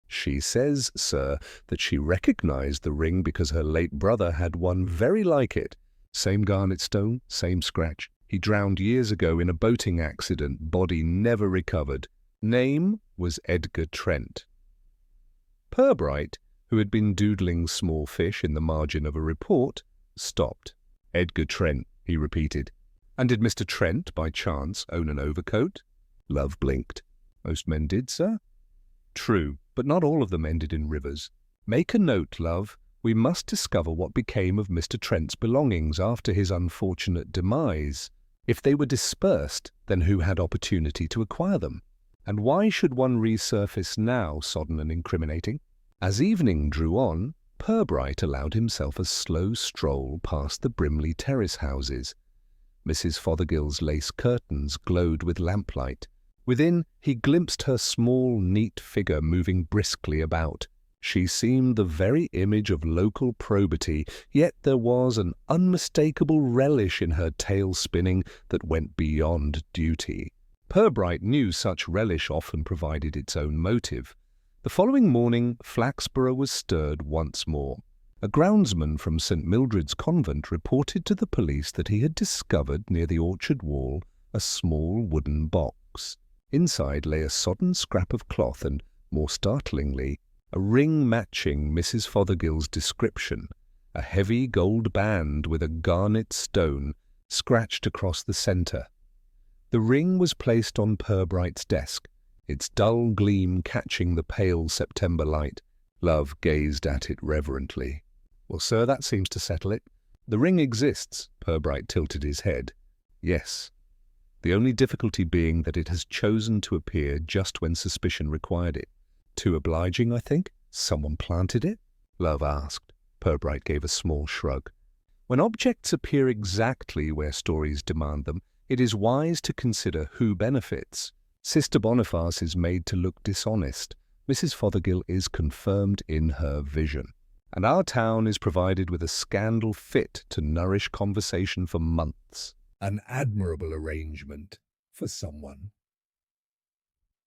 "She says, sir, that she recognized the ring because her late brother had one very like it, Same garnet stone, same scratch. He drowned years ago in a boating accident, body never recovered. Name was Edgar Trent. Purbright, who had been doodling small fish in the margin of a report, stopped. Edgar Trent, he repeated. And did Mr. Trent, by chance, own an overcoat? Love blinked. Most men did, sir. True, but not all of them ended in rivers. Make a note, love. We must discover what became of Mr. Trent's belongings after his unfortunate demise. If they were dispersed, then who had opportunity to acquire them? And why should one resurface now, sodden and incriminating? As evening drew on, Purbright allowed himself a slow stroll past the Brimley terrace houses. Mrs. Fothergill's lace curtains glowed with lamplight. Within, he glimpsed her small, neat figure moving briskly about. She seemed the very image of local probity, yet there was an unmistakable relish in her tale spinning that went beyond duty. Purbright knew such relish often provided its own motive. The following morning, Flaxborough was stirred once more. A groundsman from St. Mildred's convent reported to the police that he had discovered near the orchard wall a small wooden box. Inside lay a sodden scrap of cloth and, more startlingly, a ring matching Mrs. Fothergill's description, a heavy gold band with a garnet stone scratched across the centre. The ring was placed on Purbright's desk, its dull gleam catching the pale September light. Love gazed at it reverently. Well, sir, that seems to settle it. The ring exists. Purbright tilted his head. Yes. The only difficulty being that it has chosen to appear just when suspicion required it. Too obliging, I think. Someone planted it? Love asked. Purbright gave a small shrug. When objects appear exactly where stories demand them, it is wise to consider who benefits. Sister Boniface is made to look dishonest. Mrs. Fothergill is confirmed in her vision. And our town is provided with a scandal fit to nourish conversation for months. An admirable arrangement for someone.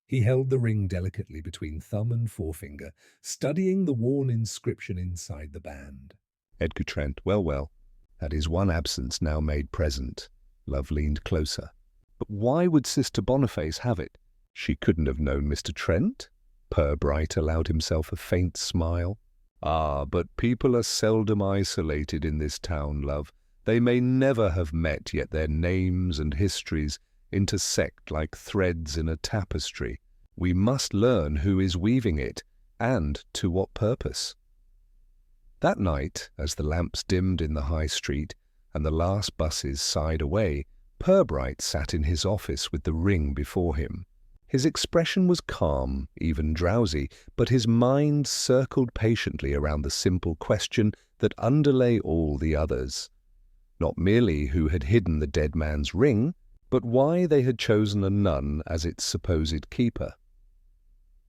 He held the ring delicately between thumb and forefinger, studying the worn inscription inside the band. Edgar Trent, well, that is one absence now made present. Love leaned closer. But why would Sister Boniface have it? She couldn't have known Mr. Trent. Purbright allowed himself a faint smile. Ah, but people are seldom isolated in this town, love. They may never have met, yet their names and histories intersect like threads in a tapestry. We must learn who is weaving it, and to what purpose. That night, as the lamps dimmed in the high street, and the last buses sighed away, Purbright sat in his office with the ring before him. His expression was calm, even drowsy, but his mind circled patiently around the simple question that underlay all the others. Not merely who had hidden the dead man's ring, but why they had chosen a nun as its supposed keeper.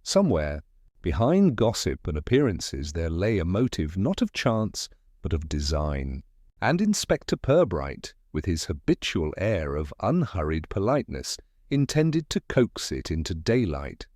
Somewhere, behind gossip and appearances, there lay a motive not of chance, but of design. And Inspector Purbright, with his habitual air of unhurried politeness, intended to coax it into daylight.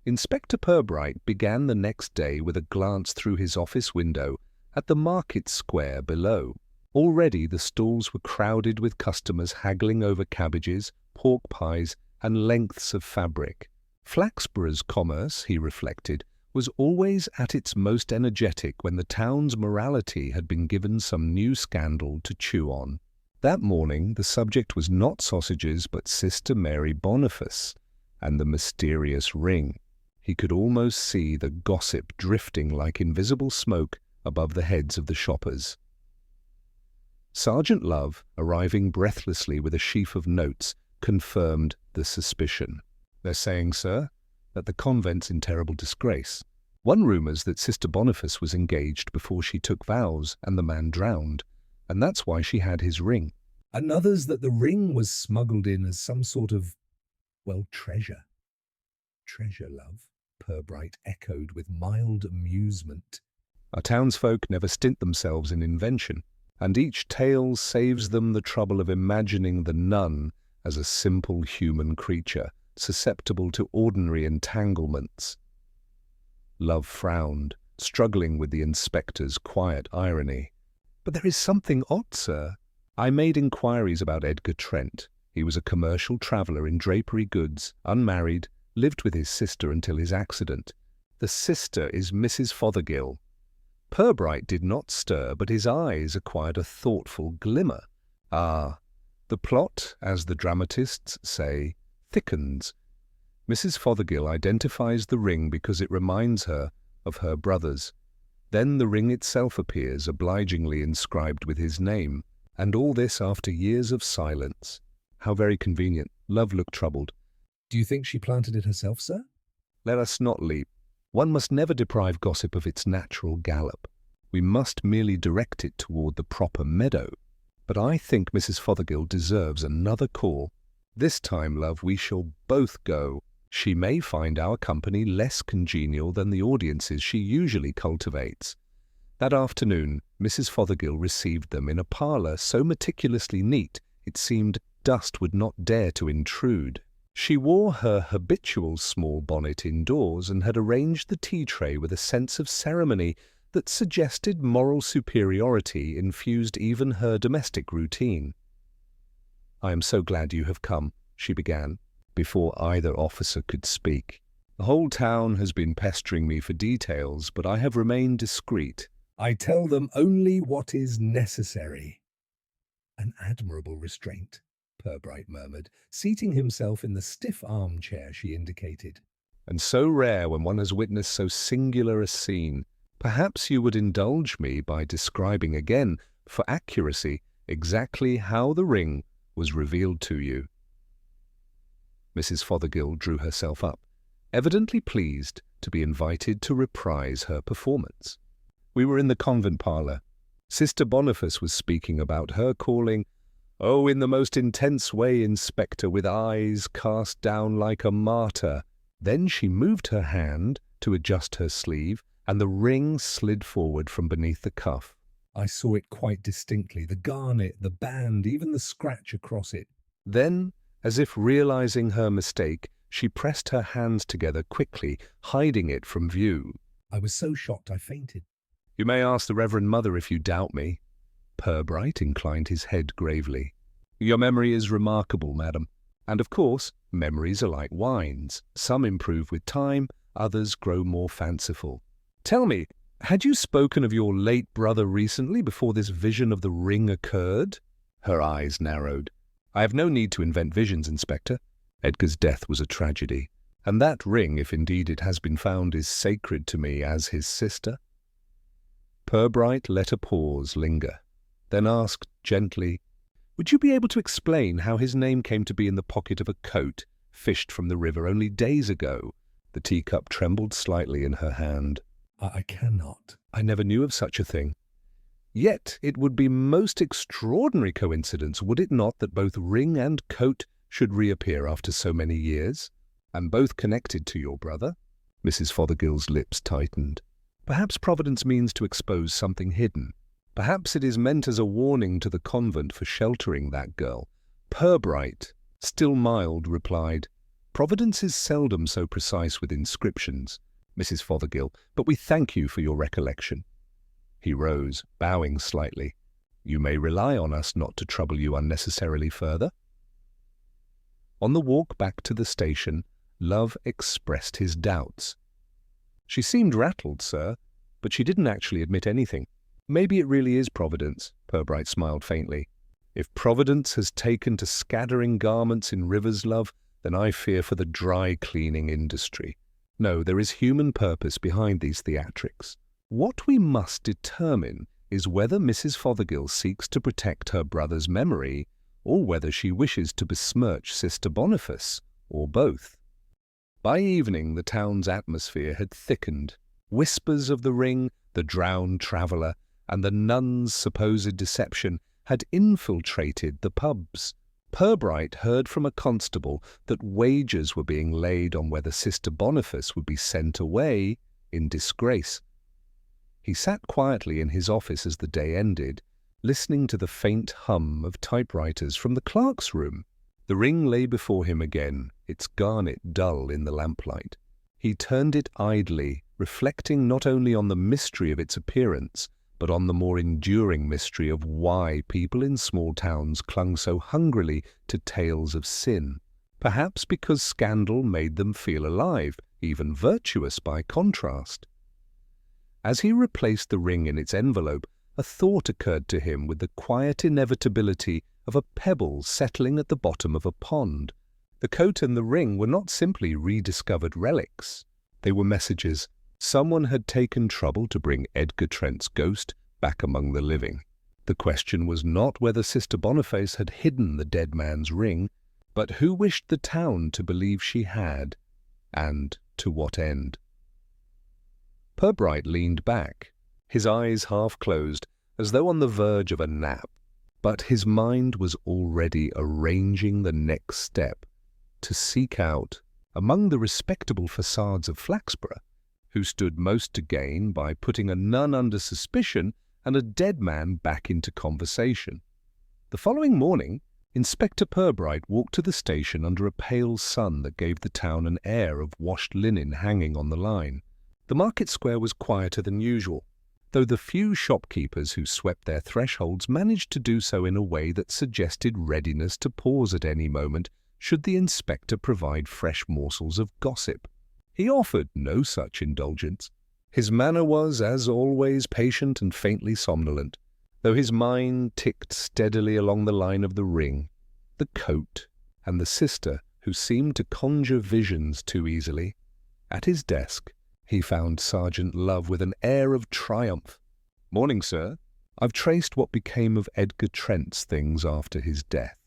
Inspector Purbright began the next day with a glance through his office window at the market square below. Already the stalls were crowded with customers haggling over cabbages, pork pies, and lengths of fabric. Flaxborough's commerce, he reflected, was always at its most energetic when the town's morality had been given some new scandal to chew on. That morning the subject was not sausages but Sister Mary Boniface and the mysterious ring. He could almost see the gossip drifting like invisible smoke above the heads of the shoppers. Sergeant Love, arriving breathlessly with a sheaf of notes, confirmed the suspicion. They're saying, sir, that the convent's in terrible disgrace. One rumours that Sister Boniface was engaged before she took vows and the man drowned, and that's why she had his ring. Another's that the ring was smuggled in as some sort of, treasure. Treasure, love, Purbright echoed with mild amusement. Our townsfolk never stint themselves in invention, and each tale saves them the trouble of imagining the nun as a simple human creature, susceptible to ordinary entanglements. Love frowned, struggling with the inspector's quiet irony. But there is something odd, sir. I made inquiries about Edgar Trent. He was a commercial traveller in drapery goods, unmarried, lived with his sister until his accident. The sister is Mrs. Fothergill. Purbright did not stir, but his eyes acquired a thoughtful glimmer. Ah, the plot, as the dramatists say, thickens. Mrs. Fothergill identifies the ring because it reminds her of her brothers. Then the ring itself appears, obligingly inscribed with his name, and all this after years of silence. How very convenient. Love looked troubled. Do you think she planted it herself, sir? Let us not leap. One must never deprive gossip of its natural gallop. We must merely direct it toward the proper meadow. But I think Mrs. Fothergill deserves another call. This time, love, we shall both go. She may find our company less congenial than the audiences she usually cultivates. That afternoon, Mrs. Fothergill received them in a parlour so meticulously neat it seemed dust would not dare to intrude. She wore her habitual small bonnet indoors and had arranged the tea tray with a sense of ceremony that suggested moral superiority infused even her domestic routine. "I am so glad you have come," she began, before either officer could speak. "The whole town has been pestering me for details, but I have remained discreet." I tell them only what is necessary. An admirable restraint, Purbright murmured, seating himself in the stiff armchair she indicated. "And so rare when one has witnessed so singular a scene. Perhaps you would indulge me by describing again, for accuracy, exactly how the ring was revealed to you." Mrs. Fothergill drew herself up, evidently pleased to be invited to reprise her performance. "We were in the convent parlour. Sister Boniface was speaking about her calling, 'Oh, in the most intense way, Inspector, with eyes cast down like a martyr.' Then she moved her hand to adjust her sleeve, and the ring slid forward from beneath the cuff. I saw it quite distinctly, the garnet, the band, even the scratch across it. Then, as if realizing her mistake, she pressed her hands together quickly, hiding it from view. I was so shocked I fainted. You may ask the Reverend Mother if you doubt me." Purbright inclined his head gravely. "Your memory is remarkable, madam. And of course, memories are like wines. Some improve with time, others grow more fanciful. Tell me, had you spoken of your late brother recently before this vision of the ring occurred?" Her eyes narrowed. "I have no need to invent visions, Inspector. Edgar's death was a tragedy, and that ring, if indeed it has been found, is sacred to me as his sister." Purbright let a pause linger, then asked gently, "Would you be able to explain how his name came to be in the pocket of a coat fished from the river only days ago?" The teacup trembled slightly in her hand. I cannot. "I never knew of such a thing. Yet it would be most extraordinary coincidence, would it not, that both ring and coat should reappear after so many years, and both connected to your brother?" Mrs. Fothergill's lips tightened. "Perhaps Providence means to expose something hidden. Perhaps it is meant as a warning to the convent for sheltering that girl." Purbright, still mild, replied, "Providence is seldom so precise with inscriptions, Mrs. Fothergill, but we thank you for your recollection." He rose, bowing slightly. "You may rely on us not to trouble you unnecessarily further." On the walk back to the station, Love expressed his doubts. "She seemed rattled, sir, but she didn't actually admit anything." "Maybe it really is Providence," Purbright smiled faintly. "If Providence has taken to scattering garments in rivers, love, then I fear for the dry cleaning industry. No, there is human purpose behind these theatrics. What we must determine is whether Mrs. Fothergill seeks to protect her brother's memory, or whether she wishes to besmirch Sister Boniface, or both." By evening, the town's atmosphere had thickened. Whispers of the ring, the drowned traveller, and the nun's supposed deception had infiltrated the pubs. Purbright heard from a constable that wagers were being laid on whether Sister Boniface would be sent away in disgrace. He sat quietly in his office as the day ended, listening to the faint hum of typewriters from the clerk's room. The ring lay before him again, its garnet dull in the lamplight. He turned it idly, reflecting not only on the mystery of its appearance, but on the more enduring mystery of why people in small towns clung so hungrily to tales of sin. Perhaps because scandal made them feel alive, even virtuous by contrast. As he replaced the ring in its envelope, a thought occurred to him with the quiet inevitability of a pebble settling at the bottom of a pond. The coat and the ring were not simply rediscovered relics. They were messages. Someone had taken trouble to bring Edgar Trent's ghost back among the living. The question was not whether Sister Boniface had hidden the dead man's ring, but who wished the town to believe she had, and to what end. Purbright leaned back, his eyes half closed, as though on the verge of a nap. But his mind was already arranging the next step, to seek out, among the respectable facades of Flaxborough, who stood most to gain by putting a nun under suspicion and a dead man back into conversation. The following morning, Inspector Purbright walked to the station under a pale sun that gave the town an air of washed linen hanging on the line. The market square was quieter than usual, though the few shopkeepers who swept their thresholds managed to do so in a way that suggested readiness to pause at any moment should the inspector provide fresh morsels of gossip. He offered no such indulgence. His manner was, as always, patient and faintly somnolent, though his mind ticked steadily along the line of the ring, the coat, and the sister who seemed to conjure visions too easily. At his desk, he found Sergeant Love with an air of triumph. "Morning, sir. I've traced what became of Edgar Trent's things after his death."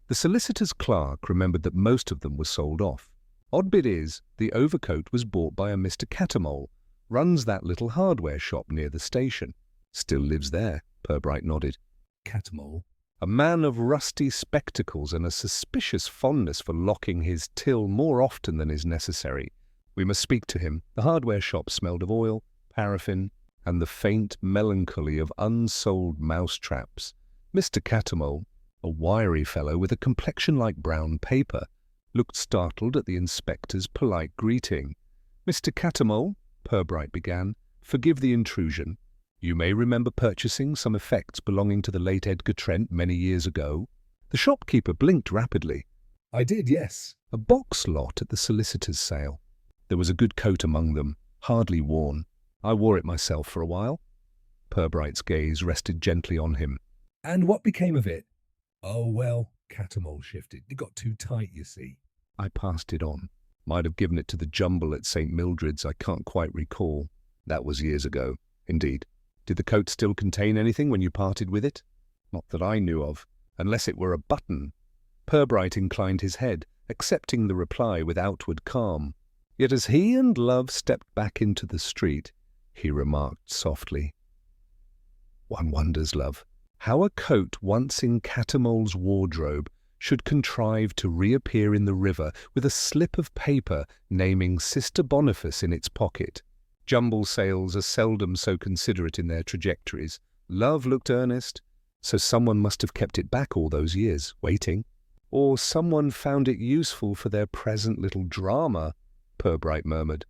The solicitor's clerk remembered that most of them were sold off. Odd bit is, the overcoat was bought by a Mr. Catamole, runs that little hardware shop near the station. "Still lives there," Purbright nodded. Catamole? "A man of rusty spectacles and a suspicious fondness for locking his till more often than is necessary. We must speak to him." The hardware shop smelled of oil, paraffin, and the faint melancholy of unsold mousetraps. Mr. Catamole, a wiry fellow with a complexion like brown paper, looked startled at the inspector's polite greeting. "Mr. Catamole," Purbright began, "forgive the intrusion. You may remember purchasing some effects belonging to the late Edgar Trent many years ago." The shopkeeper blinked rapidly. "I did, yes." "A box lot at the solicitor's sale. There was a good coat among them, hardly worn. I wore it myself for a while." Purbright's gaze rested gently on him. "And what became of it?" "Oh, well," Catamole shifted. "It got too tight, you see." "I passed it on. Might have given it to the jumble at St. Mildred's, I can't quite recall. That was years ago, indeed. Did the coat still contain anything when you parted with it?" "Not that I knew of, unless it were a button." Purbright inclined his head, accepting the reply with outward calm. Yet as he and Love stepped back into the street, he remarked softly, "One wonders, Love, how a coat once in Catamole's wardrobe should contrive to reappear in the river with a slip of paper naming Sister Boniface in its pocket. Jumble sales are seldom so considerate in their trajectories. Love looked earnest, so someone must have kept it back all those years, waiting. Or someone found it useful for their present little drama," Purbright murmured.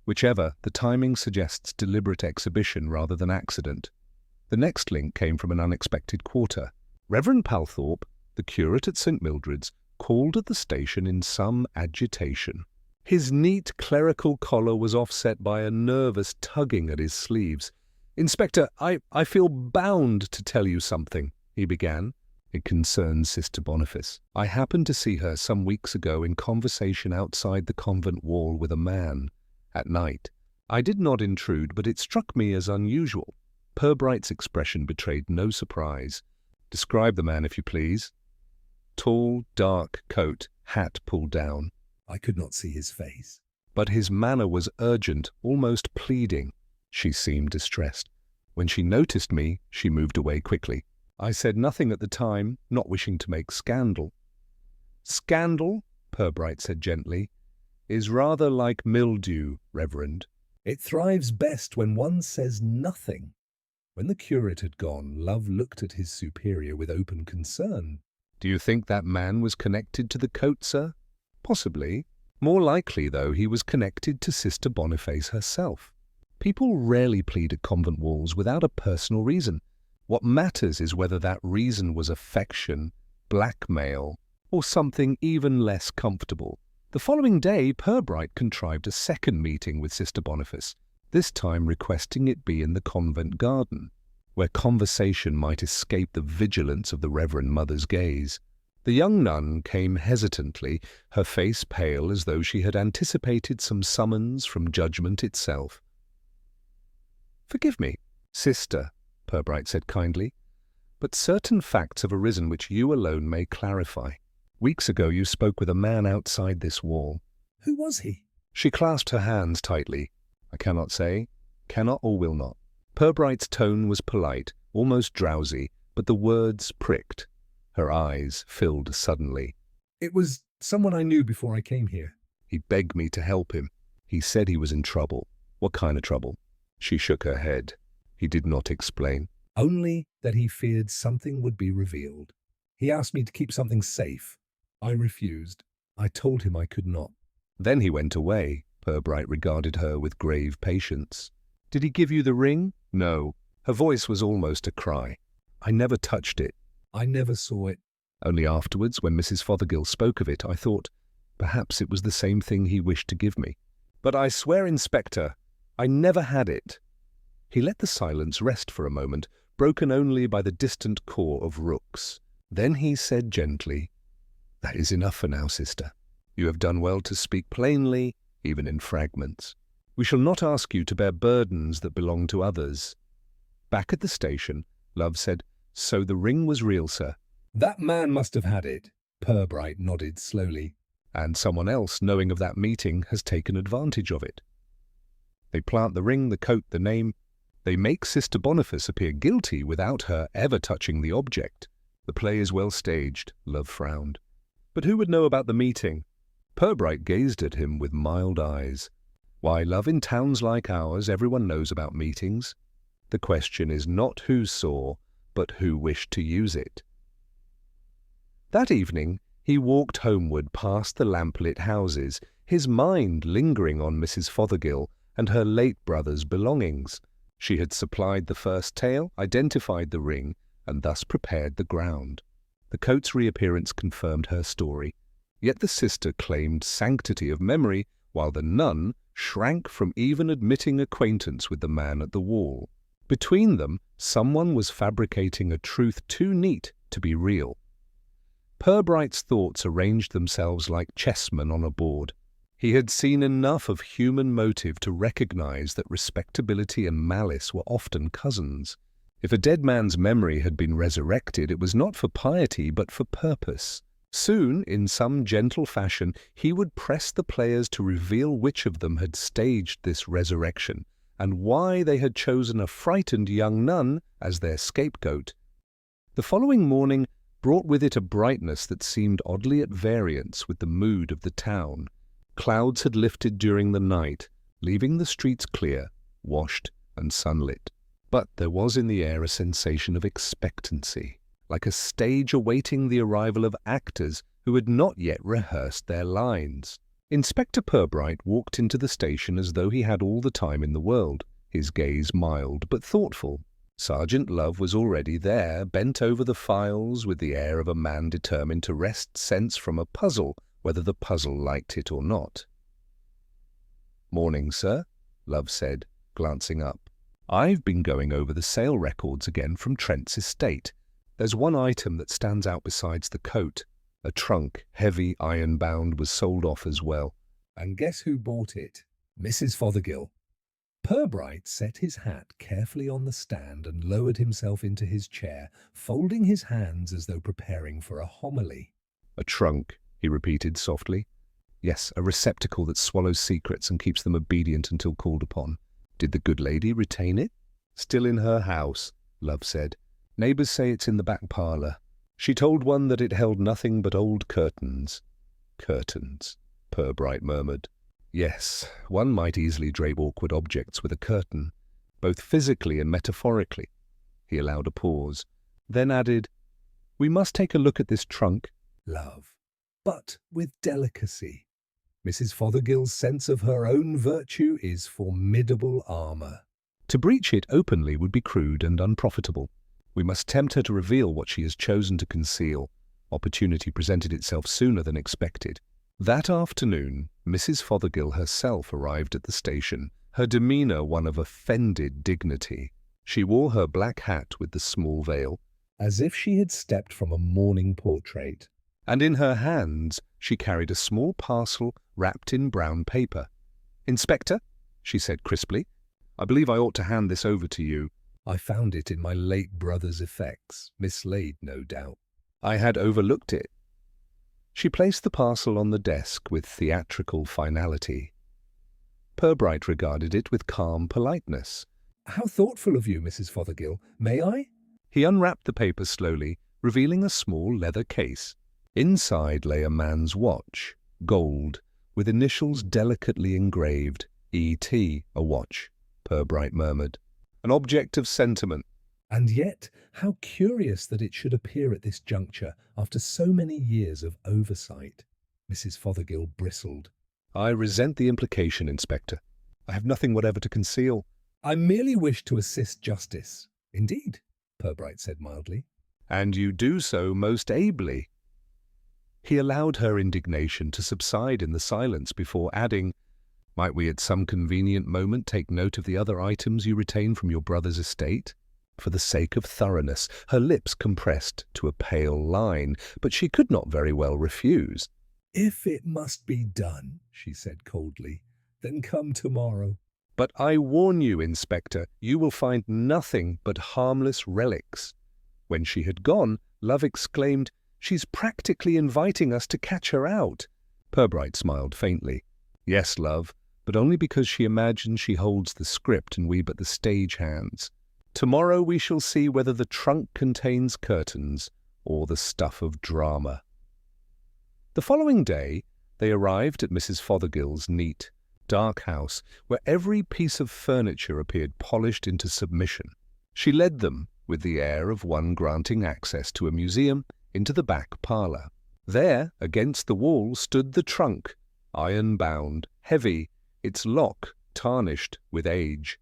"Whichever, the timing suggests deliberate exhibition rather than accident." The next link came from an unexpected quarter. Reverend Palthorpe, the curate at St. Mildred's, called at the station in some agitation. His neat clerical collar was offset by a nervous tugging at his sleeves. "Inspector, I feel bound to tell you something," he began. "It concerns Sister Boniface. I happened to see her some weeks ago in conversation outside the convent wall with a man, at night. I did not intrude, but it struck me as unusual." Purbright's expression betrayed no surprise. "Describe the man, if you please." "Tall, dark coat, hat pulled down." "I could not see his face." But his manner was urgent, almost pleading. She seemed distressed. When she noticed me, she moved away quickly. I said nothing at the time, not wishing to make scandal. "Scandal," Purbright said gently, "is rather like mildew, Reverend." "It thrives best when one says nothing." When the curate had gone, Love looked at his superior with open concern. "Do you think that man was connected to the coat, sir?" "Possibly. More likely, though, he was connected to Sister Boniface herself." People rarely pleaded convent walls without a personal reason. What matters is whether that reason was affection, blackmail, or something even less comfortable. The following day, Purbright contrived a second meeting with Sister Boniface, this time requesting it be in the convent garden, where conversation might escape the vigilance of the Reverend Mother's gaze. The young nun came hesitantly, her face pale as though she had anticipated some summons from judgment itself. "Forgive me, sister," Purbright said kindly, "but certain facts have arisen which you alone may clarify. Weeks ago you spoke with a man outside this wall." "Who was he?" She clasped her hands tightly. "I cannot say, cannot or will not." Purbright's tone was polite, almost drowsy, but the words pricked. Her eyes filled suddenly. "It was someone I knew before I came here." "He begged me to help him. He said he was in trouble." "What kind of trouble?" She shook her head. He did not explain. "Only that he feared something would be revealed. He asked me to keep something safe. I refused. I told him I could not." "Then he went away." Purbright regarded her with grave patience. "Did he give you the ring?" "No." Her voice was almost a cry. "I never touched it." "I never saw it." Only afterwards, when Mrs. Fothergill spoke of it, I thought perhaps it was the same thing he wished to give me. "But I swear, Inspector, I never had it." He let the silence rest for a moment, broken only by the distant caw of rooks. Then he said gently, "That is enough for now, sister. You have done well to speak plainly, even in fragments. We shall not ask you to bear burdens that belong to others." Back at the station, Love said, "So the ring was real, sir." "That man must have had it." Purbright nodded slowly. "And someone else, knowing of that meeting, has taken advantage of it. They plant the ring, the coat, the name. They make Sister Boniface appear guilty without her ever touching the object. The play is well staged," Love frowned. "But who would know about the meeting?" Purbright gazed at him with mild eyes. "Why, Love, in towns like ours, everyone knows about meetings. The question is not who saw, but who wished to use it." That evening, he walked homeward past the lamplit houses, his mind lingering on Mrs. Fothergill and her late brother's belongings. She had supplied the first tale, identified the ring, and thus prepared the ground. The coat's reappearance confirmed her story. Yet the sister claimed sanctity of memory, while the nun shrank from even admitting acquaintance with the man at the wall. Between them, someone was fabricating a truth too neat to be real. Purbright's thoughts arranged themselves like chessmen on a board. He had seen enough of human motive to recognize that respectability and malice were often cousins. If a dead man's memory had been resurrected, it was not for piety but for purpose. Soon, in some gentle fashion, he would press the players to reveal which of them had staged this resurrection, and why they had chosen a frightened young nun as their scapegoat. The following morning brought with it a brightness that seemed oddly at variance with the mood of the town. Clouds had lifted during the night, leaving the streets clear, washed and sunlit. But there was in the air a sensation of expectancy, like a stage awaiting the arrival of actors who had not yet rehearsed their lines. Inspector Purbright walked into the station as though he had all the time in the world, his gaze mild but thoughtful. Sergeant Love was already there, bent over the files with the air of a man determined to wrest sense from a puzzle, whether the puzzle liked it or not. "Morning, sir," Love said, glancing up. "I've been going over the sale records again from Trent's estate. There's one item that stands out besides the coat. A trunk, heavy, iron-bound, was sold off as well." "And guess who bought it? Mrs. Fothergill." Purbright set his hat carefully on the stand and lowered himself into his chair, folding his hands as though preparing for a homily. "A trunk," he repeated softly. "Yes, a receptacle that swallows secrets and keeps them obedient until called upon. Did the good lady retain it?" "Still in her house," Love said. "Neighbours say it's in the back parlour. She told one that it held nothing but old curtains." "Curtains," Purbright murmured. "Yes, one might easily drape awkward objects with a curtain, both physically and metaphorically." He allowed a pause, then added, "We must take a look at this trunk." "Love, but with delicacy." Mrs. Fothergill's sense of her own virtue is formidable armor. To breach it openly would be crude and unprofitable. We must tempt her to reveal what she has chosen to conceal. Opportunity presented itself sooner than expected. That afternoon, Mrs. Fothergill herself arrived at the station, her demeanour one of offended dignity. She wore her black hat with the small veil, As if she had stepped from a mourning portrait. and in her hands she carried a small parcel wrapped in brown paper. "Inspector," she said crisply, "I believe I ought to hand this over to you." I found it in my late brother's effects, mislaid no doubt. I had overlooked it. She placed the parcel on the desk with theatrical finality. Purbright regarded it with calm politeness. How thoughtful of you, Mrs. Fothergill. May I? He unwrapped the paper slowly, revealing a small leather case. Inside lay a man's watch, gold, with initials delicately engraved. E.T., a watch, Purbright murmured. An object of sentiment. And yet, how curious that it should appear at this juncture after so many years of oversight. Mrs. Fothergill bristled. I resent the implication, Inspector. I have nothing whatever to conceal. I merely wish to assist justice. Indeed, Purbright said mildly. And you do so most ably. He allowed her indignation to subside in the silence before adding, "Might we at some convenient moment take note of the other items you retain from your brother's estate?" For the sake of thoroughness, her lips compressed to a pale line, but she could not very well refuse. If it must be done, she said coldly, then come tomorrow. But I warn you, Inspector, you will find nothing but harmless relics. When she had gone, Love exclaimed, "She's practically inviting us to catch her out." Purbright smiled faintly. "Yes, love, but only because she imagines she holds the script and we but the stage hands. Tomorrow we shall see whether the trunk contains curtains or the stuff of drama." The following day, they arrived at Mrs. Fothergill's neat, dark house, where every piece of furniture appeared polished into submission. She led them, with the air of one granting access to a museum, into the back parlour. There, against the wall, stood the trunk, iron-bound, heavy, its lock tarnished with age.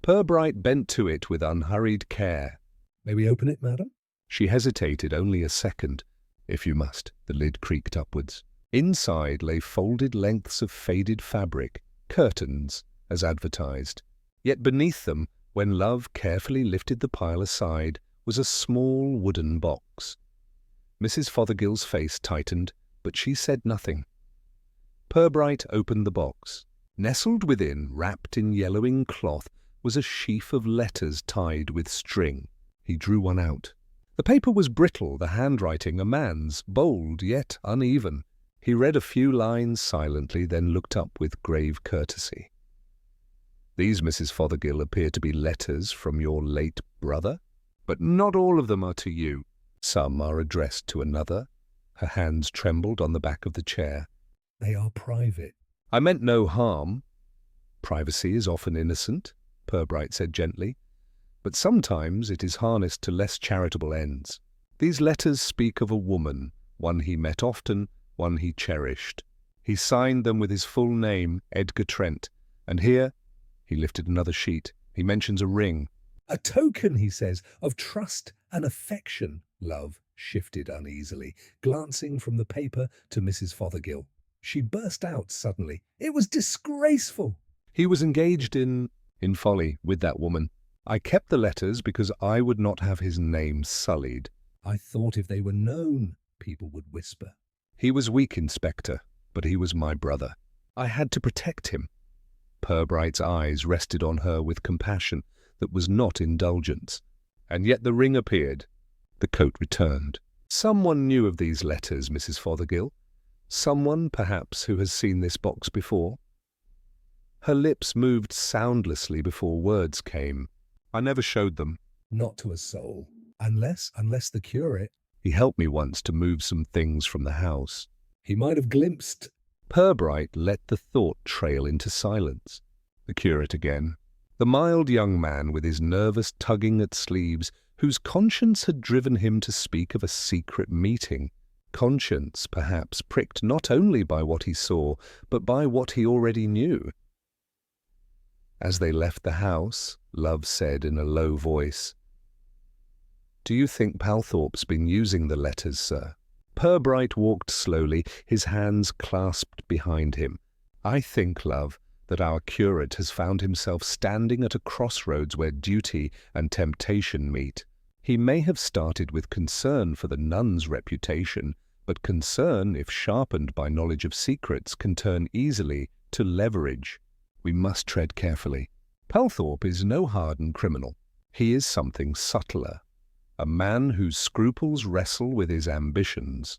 Purbright bent to it with unhurried care. May we open it, madam? She hesitated only a second. "If you must." The lid creaked upwards. Inside lay folded lengths of faded fabric, curtains, as advertised. Yet beneath them, when Love carefully lifted the pile aside, was a small wooden box. Mrs. Fothergill's face tightened, but she said nothing. Purbright opened the box. Nestled within, wrapped in yellowing cloth, was a sheaf of letters tied with string. He drew one out. The paper was brittle, the handwriting a man's, bold yet uneven. He read a few lines silently, then looked up with grave courtesy. "These, Mrs. Fothergill, appear to be letters from your late brother, but not all of them are to you. Some are addressed to another." Her hands trembled on the back of the chair. They are private. "I meant no harm. Privacy is often innocent," Purbright said gently, "but sometimes it is harnessed to less charitable ends. These letters speak of a woman, one he met often, one he cherished. He signed them with his full name, Edgar Trent, and here," he lifted another sheet, "he mentions a ring." A token, he says, of trust and affection. Love shifted uneasily, glancing from the paper to Mrs. Fothergill. She burst out suddenly. It was disgraceful. "He was engaged in folly with that woman. I kept the letters because I would not have his name sullied." I thought if they were known, people would whisper. "He was weak, Inspector, but he was my brother. I had to protect him." Purbright's eyes rested on her with compassion that was not indulgence. And yet the ring appeared. The coat returned. "Someone knew of these letters, Mrs. Fothergill. Someone, perhaps, who has seen this box before." Her lips moved soundlessly before words came. "I never showed them." Not to a soul. Unless the curate. "He helped me once to move some things from the house." He might have glimpsed. Purbright let the thought trail into silence. The curate again. The mild young man with his nervous tugging at sleeves, whose conscience had driven him to speak of a secret meeting. conscience perhaps pricked not only by what he saw, but by what he already knew. As they left the house, Love said in a low voice, "Do you think Palthorpe's been using the letters, sir?" Purbright walked slowly, his hands clasped behind him. "I think, Love, that our curate has found himself standing at a crossroads where duty and temptation meet. He may have started with concern for the nun's reputation, but concern, if sharpened by knowledge of secrets, can turn easily to leverage. We must tread carefully. Palthorpe is no hardened criminal. He is something subtler, a man whose scruples wrestle with his ambitions."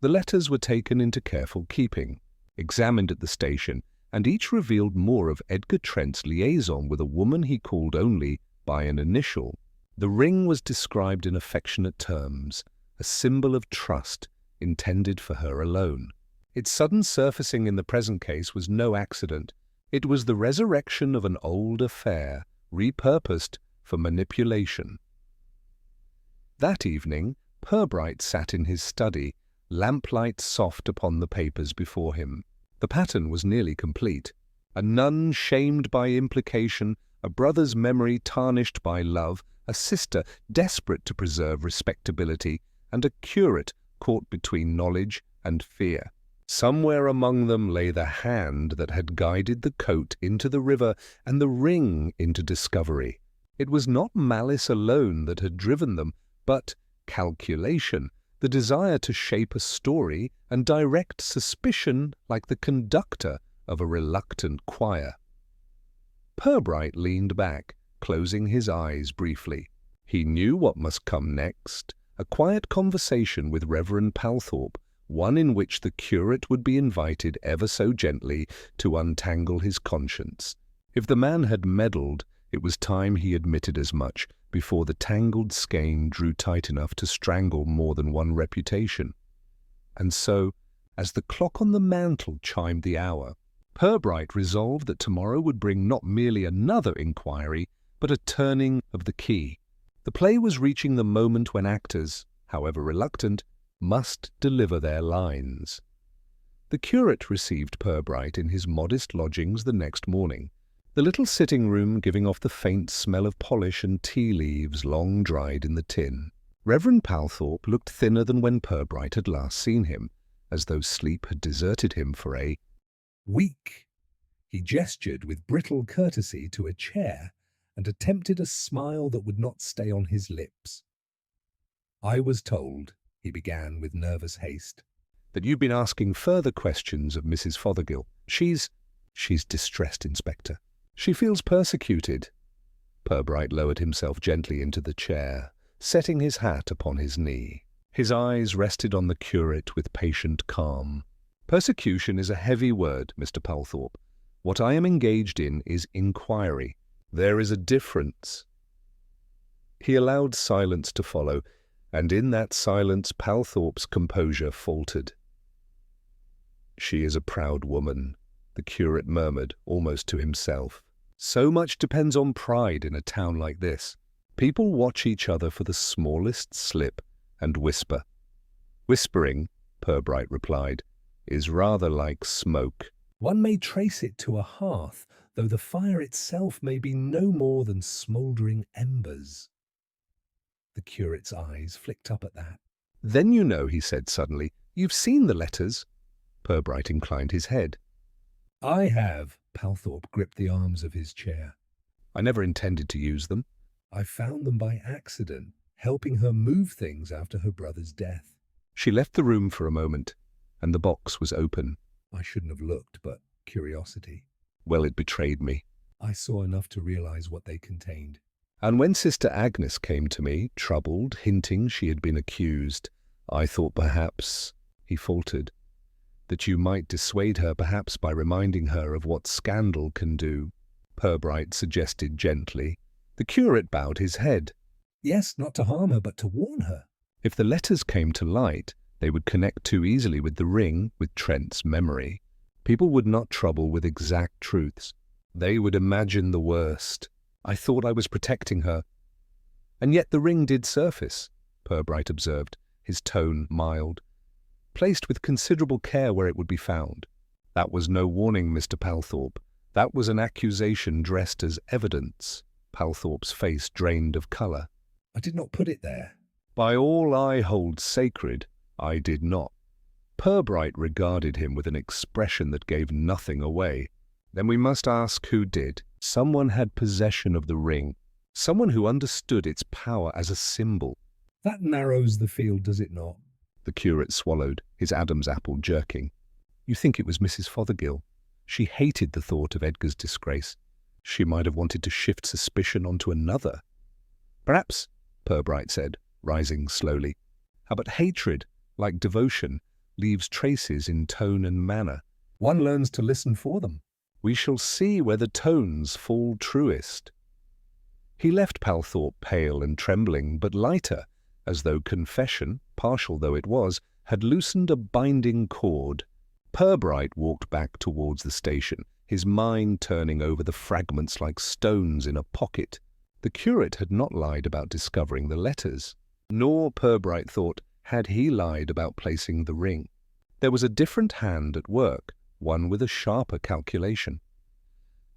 The letters were taken into careful keeping, examined at the station, and each revealed more of Edgar Trent's liaison with a woman he called only by an initial. The ring was described in affectionate terms, a symbol of trust intended for her alone. Its sudden surfacing in the present case was no accident. It was the resurrection of an old affair, repurposed for manipulation. That evening, Purbright sat in his study, lamplight soft upon the papers before him. The pattern was nearly complete. A nun shamed by implication, a brother's memory tarnished by love, a sister desperate to preserve respectability, and a curate caught between knowledge and fear. Somewhere among them lay the hand that had guided the coat into the river and the ring into discovery. It was not malice alone that had driven them, but calculation, the desire to shape a story and direct suspicion like the conductor of a reluctant choir. Purbright leaned back, closing his eyes briefly. He knew what must come next, a quiet conversation with Reverend Palthorpe, one in which the curate would be invited ever so gently to untangle his conscience. If the man had meddled, it was time he admitted as much before the tangled skein drew tight enough to strangle more than one reputation. And so, as the clock on the mantel chimed the hour, Purbright resolved that tomorrow would bring not merely another inquiry, but a turning of the key. The play was reaching the moment when actors, however reluctant, must deliver their lines. The curate received Purbright in his modest lodgings the next morning, the little sitting-room giving off the faint smell of polish and tea leaves long dried in the tin. Reverend Palthorpe looked thinner than when Purbright had last seen him, as though sleep had deserted him for a week. He gestured with brittle courtesy to a chair and attempted a smile that would not stay on his lips. "I was told," he began with nervous haste, "that you've been asking further questions of Mrs. Fothergill. She's distressed, Inspector. She feels persecuted." Purbright lowered himself gently into the chair, setting his hat upon his knee. His eyes rested on the curate with patient calm. "Persecution is a heavy word, Mr. Palthorpe. What I am engaged in is inquiry. There is a difference." He allowed silence to follow, and in that silence Palthorpe's composure faltered. "She is a proud woman," the curate murmured, almost to himself. "So much depends on pride in a town like this. People watch each other for the smallest slip and whisper." "Whispering," Purbright replied, "is rather like smoke." "One may trace it to a hearth, though the fire itself may be no more than smouldering embers." The curate's eyes flicked up at that. "Then you know," he said suddenly, "you've seen the letters." Purbright inclined his head. "I have." Palthorpe gripped the arms of his chair. "I never intended to use them." "I found them by accident, helping her move things after her brother's death." She left the room for a moment, and the box was open. "I shouldn't have looked, but curiosity." Well, it betrayed me. "I saw enough to realize what they contained." And when Sister Agnes came to me, troubled, hinting she had been accused, I thought perhaps," he faltered, "that you might dissuade her perhaps by reminding her of what scandal can do," Purbright suggested gently. The curate bowed his head. "Yes, not to harm her, but to warn her." If the letters came to light, they would connect too easily with the ring, with Trent's memory. People would not trouble with exact truths. They would imagine the worst. I thought I was protecting her. "And yet the ring did surface," Purbright observed, his tone mild. "Placed with considerable care where it would be found." "That was no warning, Mr. Palthorpe. That was an accusation dressed as evidence." Palthorpe's face drained of colour. "I did not put it there." "By all I hold sacred, I did not." Purbright regarded him with an expression that gave nothing away. "Then we must ask who did. Someone had possession of the ring. Someone who understood its power as a symbol." "That narrows the field, does it not?" The curate swallowed, his Adam's apple jerking. "You think it was Mrs. Fothergill?" She hated the thought of Edgar's disgrace. She might have wanted to shift suspicion onto another. "Perhaps," Purbright said, rising slowly. "But hatred, like devotion, leaves traces in tone and manner. One learns to listen for them." We shall see where the tones fall truest." He left Palthorpe pale and trembling, but lighter, as though confession, partial though it was, had loosened a binding cord. Purbright walked back towards the station, his mind turning over the fragments like stones in a pocket. The curate had not lied about discovering the letters, nor, Purbright thought, had he lied about placing the ring. There was a different hand at work, one with a sharper calculation.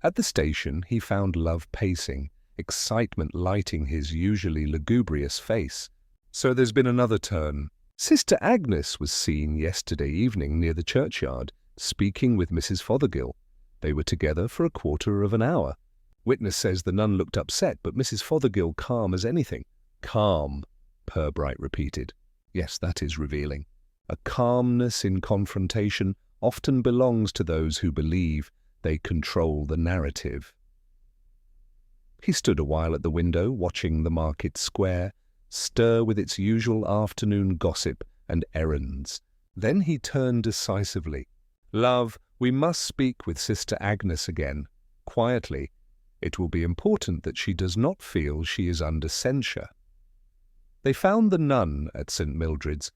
At the station he found Love pacing, excitement lighting his usually lugubrious face. "So there's been another turn. Sister Agnes was seen yesterday evening near the churchyard, speaking with Mrs. Fothergill. They were together for a quarter of an hour. Witness says the nun looked upset, but Mrs. Fothergill calm as anything." "Calm," Purbright repeated. "Yes, that is revealing. A calmness in confrontation often belongs to those who believe they control the narrative." He stood a while at the window, watching the market square stir with its usual afternoon gossip and errands. Then he turned decisively. "Love, we must speak with Sister Agnes again, quietly. It will be important that she does not feel she is under censure." They found the nun at St. Mildred's,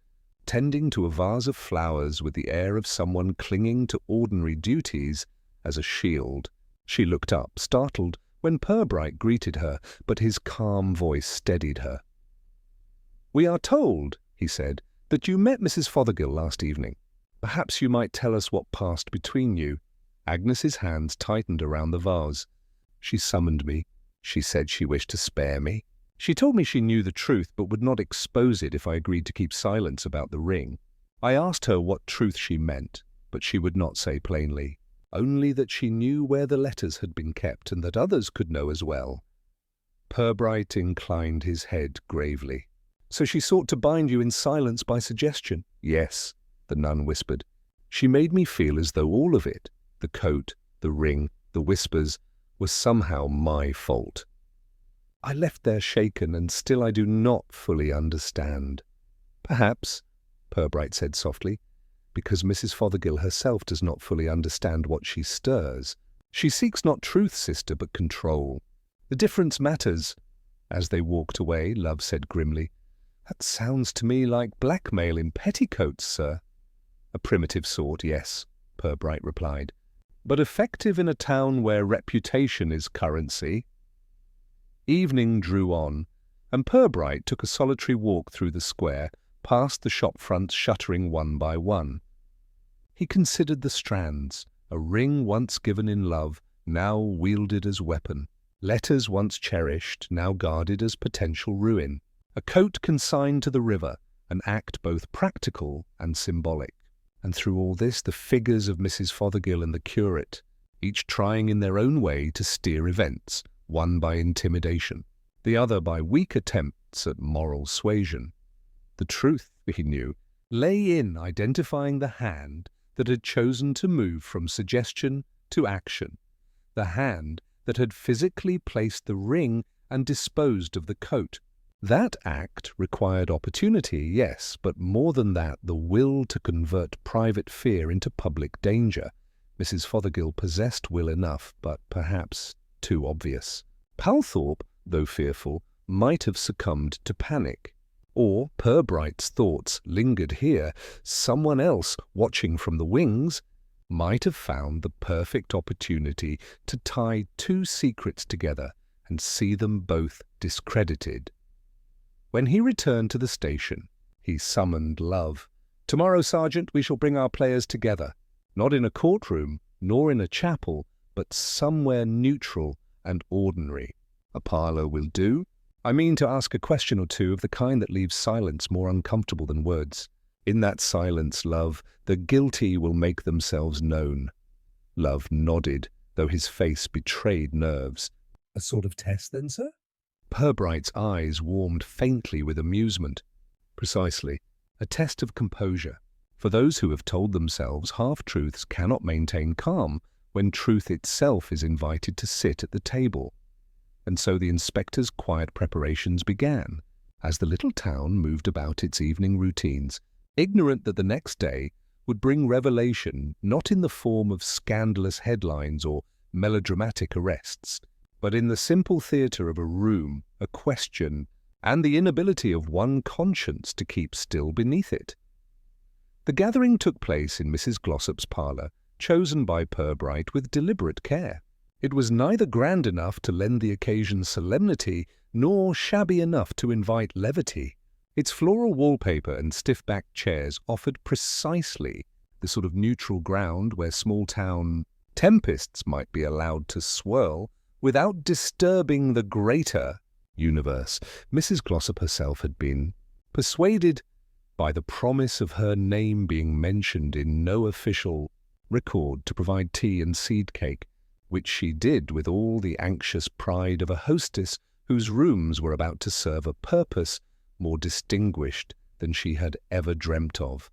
tending to a vase of flowers with the air of someone clinging to ordinary duties as a shield. She looked up, startled, when Purbright greeted her, but his calm voice steadied her. "We are told," he said, "that you met Mrs. Fothergill last evening. Perhaps you might tell us what passed between you." Agnes's hands tightened around the vase. "She summoned me. She said she wished to spare me. She told me she knew the truth but would not expose it if I agreed to keep silence about the ring. I asked her what truth she meant, but she would not say plainly, only that she knew where the letters had been kept and that others could know as well." Purbright inclined his head gravely. "So she sought to bind you in silence by suggestion?" "Yes," the nun whispered. "She made me feel as though all of it, the coat, the ring, the whispers, was somehow my fault. I left there shaken, and still I do not fully understand." "Perhaps," Purbright said softly, "because Mrs. Fothergill herself does not fully understand what she stirs. She seeks not truth, sister, but control. The difference matters." As they walked away, Love said grimly, "That sounds to me like blackmail in petticoats, sir." "A primitive sort, yes," Purbright replied, "but effective in a town where reputation is currency." Evening drew on, and Purbright took a solitary walk through the square, past the shop fronts shuttering one by one. He considered the strands, a ring once given in love, now wielded as weapon, letters once cherished, now guarded as potential ruin, a coat consigned to the river, an act both practical and symbolic. And through all this the figures of Mrs. Fothergill and the curate, each trying in their own way to steer events, one by intimidation, the other by weak attempts at moral suasion. The truth, he knew, lay in identifying the hand that had chosen to move from suggestion to action, the hand that had physically placed the ring and disposed of the coat. That act required opportunity, yes, but more than that, the will to convert private fear into public danger. Mrs. Fothergill possessed will enough, but perhaps too obvious. Palthorpe, though fearful, might have succumbed to panic. Or, Purbright's thoughts lingered here, someone else, watching from the wings, might have found the perfect opportunity to tie two secrets together and see them both discredited. When he returned to the station, He summoned Love. "Tomorrow, Sergeant, we shall bring our players together, not in a courtroom, nor in a chapel, but somewhere neutral and ordinary. A parlour will do. I mean to ask a question or two of the kind that leaves silence more uncomfortable than words. In that silence, Love, the guilty will make themselves known." Love nodded, though his face betrayed nerves. A sort of test then, sir? Purbright's eyes warmed faintly with amusement. Precisely. A test of composure. For those who have told themselves half-truths cannot maintain calm when truth itself is invited to sit at the table. And so the inspector's quiet preparations began, as the little town moved about its evening routines, ignorant that the next day would bring revelation not in the form of scandalous headlines or melodramatic arrests, but in the simple theatre of a room, a question, and the inability of one conscience to keep still beneath it. The gathering took place in Mrs. Glossop's parlour, chosen by Purbright with deliberate care. It was neither grand enough to lend the occasion solemnity, nor shabby enough to invite levity. Its floral wallpaper and stiff-backed chairs offered precisely the sort of neutral ground where small-town tempests might be allowed to swirl without disturbing the greater universe. Mrs. Glossop herself had been persuaded by the promise of her name being mentioned in no official record to provide tea and seed cake, which she did with all the anxious pride of a hostess whose rooms were about to serve a purpose more distinguished than she had ever dreamt of.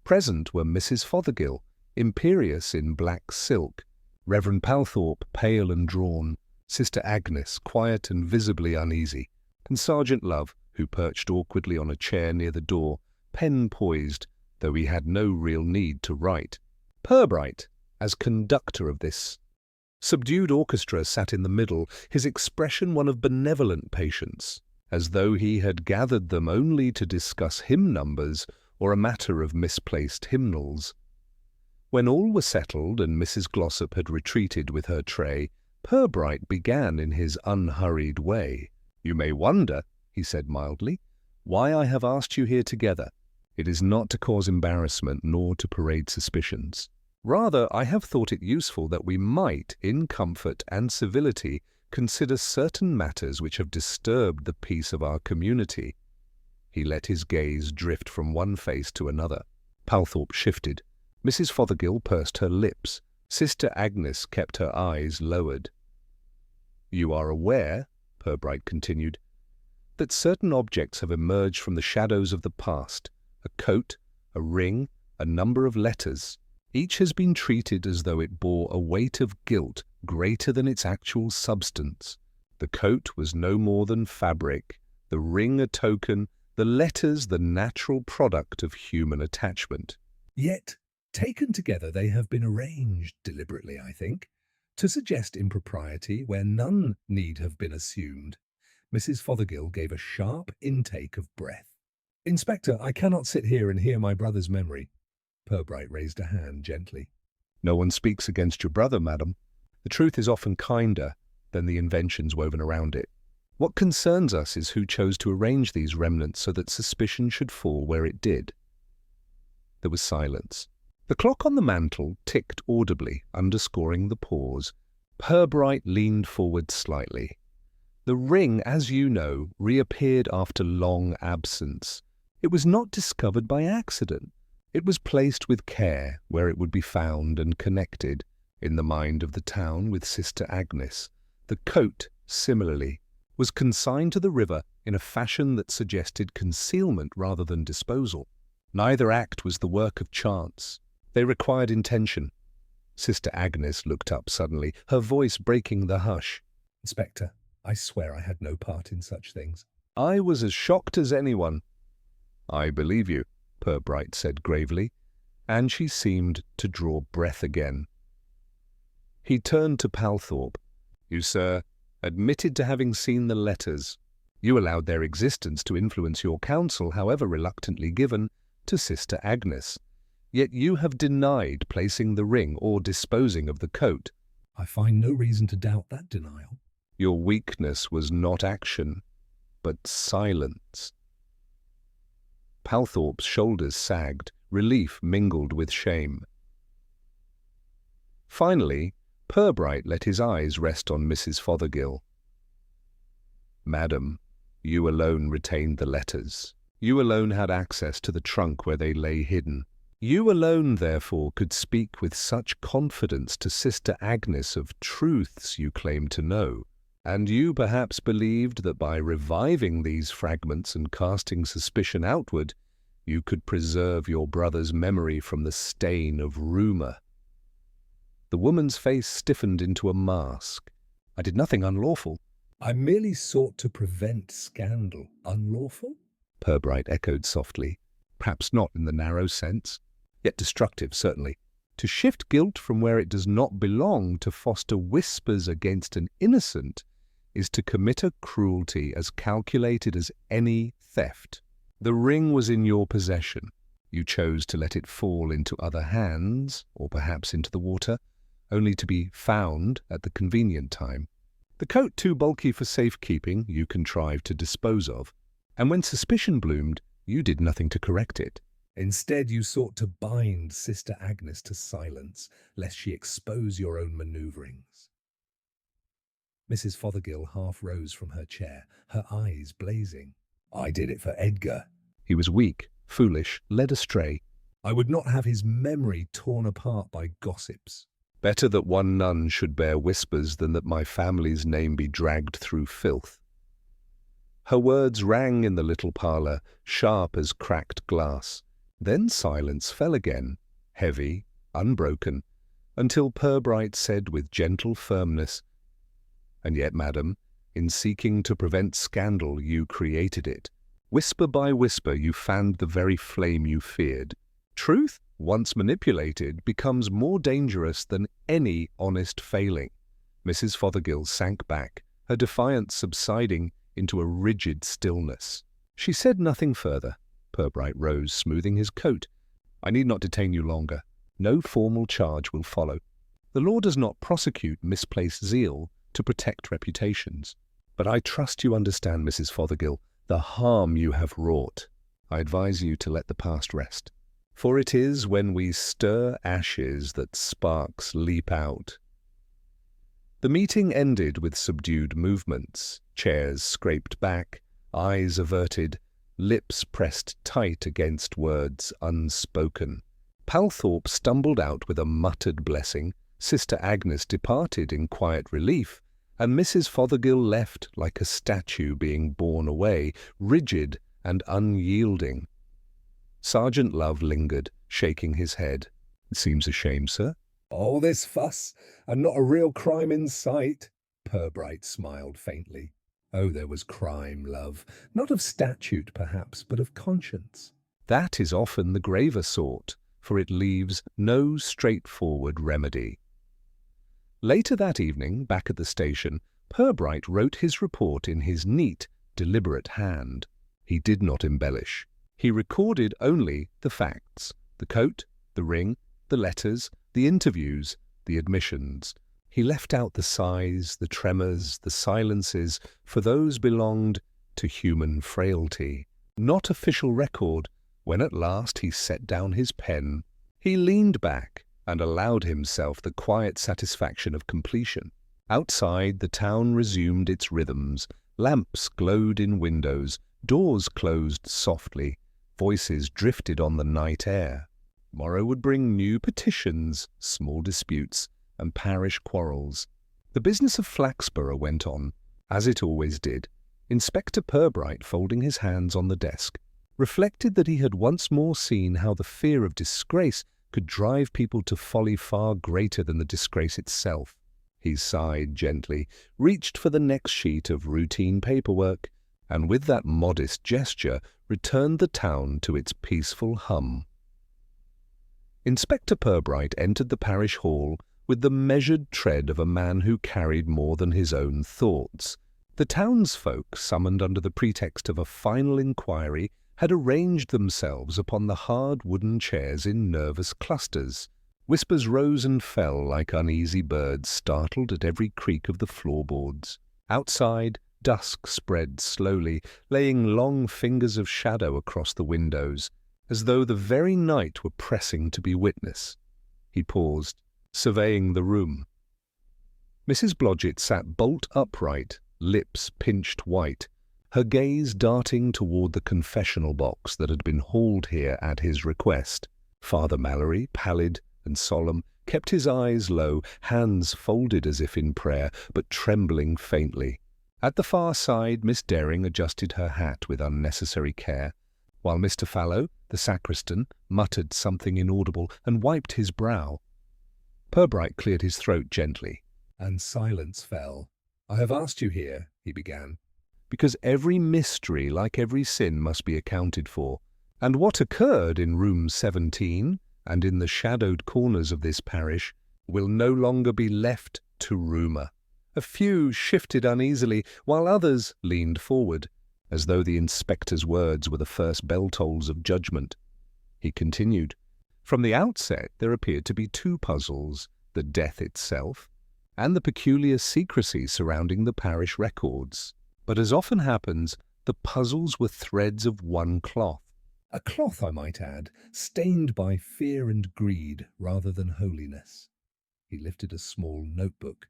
Present were Mrs. Fothergill, imperious in black silk, Reverend Palthorpe, pale and drawn, Sister Agnes, quiet and visibly uneasy, and Sergeant Love, who perched awkwardly on a chair near the door, pen poised, though he had no real need to write. Purbright, as conductor of this subdued orchestra, sat in the middle, his expression one of benevolent patience, as though he had gathered them only to discuss hymn numbers or a matter of misplaced hymnals. When all were settled and Mrs. Glossop had retreated with her tray, Purbright began in his unhurried way. "You may wonder," he said mildly, "why I have asked you here together. It is not to cause embarrassment nor to parade suspicions. Rather, I have thought it useful that we might, in comfort and civility, consider certain matters which have disturbed the peace of our community." He let his gaze drift from one face to another. Palthorpe shifted. Mrs. Fothergill pursed her lips. Sister Agnes kept her eyes lowered. "You are aware," Purbright continued, "that certain objects have emerged from the shadows of the past. A coat, a ring, a number of letters. Each has been treated as though it bore a weight of guilt greater than its actual substance. The coat was no more than fabric, the ring a token, the letters the natural product of human attachment. Yet, taken together, they have been arranged deliberately, I think, to suggest impropriety where none need have been assumed." Mrs. Fothergill gave a sharp intake of breath. "Inspector, I cannot sit here and hear my brother's memory." Purbright raised a hand gently. "No one speaks against your brother, madam. The truth is often kinder than the inventions woven around it. What concerns us is who chose to arrange these remnants so that suspicion should fall where it did." There was silence. The clock on the mantel ticked audibly, underscoring the pause. Purbright leaned forward slightly. "The ring, as you know, reappeared after long absence. It was not discovered by accident. It was placed with care where it would be found and connected, in the mind of the town, with Sister Agnes. The coat, similarly, was consigned to the river in a fashion that suggested concealment rather than disposal. Neither act was the work of chance. They required intention." Sister Agnes looked up suddenly, her voice breaking the hush. "Inspector, I swear I had no part in such things." "I was as shocked as anyone." "I believe you," Purbright said gravely, and she seemed to draw breath again. He turned to Palthorpe. "You, sir, admitted to having seen the letters. You allowed their existence to influence your counsel, however reluctantly given, to Sister Agnes. Yet you have denied placing the ring or disposing of the coat." "I find no reason to doubt that denial." "Your weakness was not action, but silence." Palthorpe's shoulders sagged, relief mingled with shame. Finally, Purbright let his eyes rest on Mrs. Fothergill. "Madam, you alone retained the letters. You alone had access to the trunk where they lay hidden. You alone, therefore, could speak with such confidence to Sister Agnes of truths you claim to know, and you perhaps believed that by reviving these fragments and casting suspicion outward, you could preserve your brother's memory from the stain of rumour." The woman's face stiffened into a mask. "I did nothing unlawful." "I merely sought to prevent scandal." "Unlawful?" Purbright echoed softly. "Perhaps not in the narrow sense, yet destructive, certainly. To shift guilt from where it does not belong to foster whispers against an innocent is to commit a cruelty as calculated as any theft. The ring was in your possession. You chose to let it fall into other hands, or perhaps into the water, only to be found at the convenient time. The coat too bulky for safekeeping you contrived to dispose of, and when suspicion bloomed, you did nothing to correct it. Instead, you sought to bind Sister Agnes to silence, lest she expose your own manoeuvrings." Mrs. Fothergill half rose from her chair, her eyes blazing. "I did it for Edgar. He was weak, foolish, led astray. I would not have his memory torn apart by gossips." Better that one nun should bear whispers than that my family's name be dragged through filth." Her words rang in the little parlour, sharp as cracked glass. Then silence fell again, heavy, unbroken, until Purbright said with gentle firmness, "And yet, madam, in seeking to prevent scandal, you created it. Whisper by whisper, you fanned the very flame you feared. Truth, once manipulated, becomes more dangerous than any honest failing." Mrs. Fothergill sank back, her defiance subsiding into a rigid stillness. She said nothing further. Purbright rose, smoothing his coat. "I need not detain you longer. No formal charge will follow. The law does not prosecute misplaced zeal to protect reputations. But I trust you understand, Mrs. Fothergill, the harm you have wrought. I advise you to let the past rest. For it is when we stir ashes that sparks leap out." The meeting ended with subdued movements, chairs scraped back, eyes averted, lips pressed tight against words unspoken. Palthorpe stumbled out with a muttered blessing, Sister Agnes departed in quiet relief, and Mrs. Fothergill left like a statue being borne away, rigid and unyielding. Sergeant Love lingered, shaking his head. "It seems a shame, sir." "All this fuss, and not a real crime in sight?" Purbright smiled faintly. "Oh, there was crime, love. Not of statute, perhaps, but of conscience." "That is often the graver sort, for it leaves no straightforward remedy." Later that evening, back at the station, Purbright wrote his report in his neat, deliberate hand. He did not embellish. He recorded only the facts: the coat, the ring, the letters, the interviews, the admissions. He left out the sighs, the tremors, the silences, for those belonged to human frailty. Not official record. When at last he set down his pen, he leaned back and allowed himself the quiet satisfaction of completion. Outside, the town resumed its rhythms. Lamps glowed in windows, doors closed softly, voices drifted on the night air. Morrow would bring new petitions, small disputes, and parish quarrels. The business of Flaxborough went on, as it always did. Inspector Purbright, folding his hands on the desk, reflected that he had once more seen how the fear of disgrace could drive people to folly far greater than the disgrace itself. He sighed gently, reached for the next sheet of routine paperwork, and with that modest gesture returned the town to its peaceful hum. Inspector Purbright entered the parish hall with the measured tread of a man who carried more than his own thoughts. The townsfolk, summoned under the pretext of a final inquiry, had arranged themselves upon the hard wooden chairs in nervous clusters. Whispers rose and fell like uneasy birds startled at every creak of the floorboards. Outside, Dusk spread slowly, laying long fingers of shadow across the windows, as though the very night were pressing to be witness. He paused, surveying the room. Mrs. Blodgett sat bolt upright, lips pinched white, her gaze darting toward the confessional box that had been hauled here at his request. Father Mallory, pallid and solemn, kept his eyes low, hands folded as if in prayer, but trembling faintly. At the far side, Miss Daring adjusted her hat with unnecessary care, while Mr. Fallow, the sacristan, muttered something inaudible and wiped his brow. Purbright cleared his throat gently. And silence fell. "I have asked you here," he began, "Because every mystery, like every sin, must be accounted for. And what occurred in room 17 and in the shadowed corners of this parish will no longer be left to rumour." A few shifted uneasily, while others leaned forward, as though the inspector's words were the first bell-tolls of judgment. He continued, "From the outset there appeared to be two puzzles, the death itself and the peculiar secrecy surrounding the parish records. But as often happens, the puzzles were threads of one cloth. A cloth, I might add, stained by fear and greed rather than holiness. He lifted a small notebook.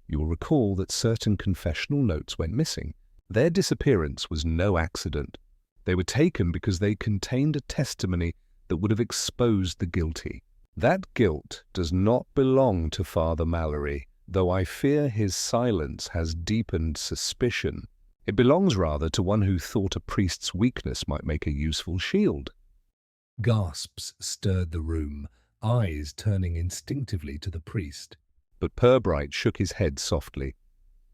You will recall that certain confessional notes went missing. Their disappearance was no accident. They were taken because they contained a testimony that would have exposed the guilty. That guilt does not belong to Father Mallory, though I fear his silence has deepened suspicion. It belongs rather to one who thought a priest's weakness might make a useful shield." Gasps stirred the room, eyes turning instinctively to the priest. But Purbright shook his head softly.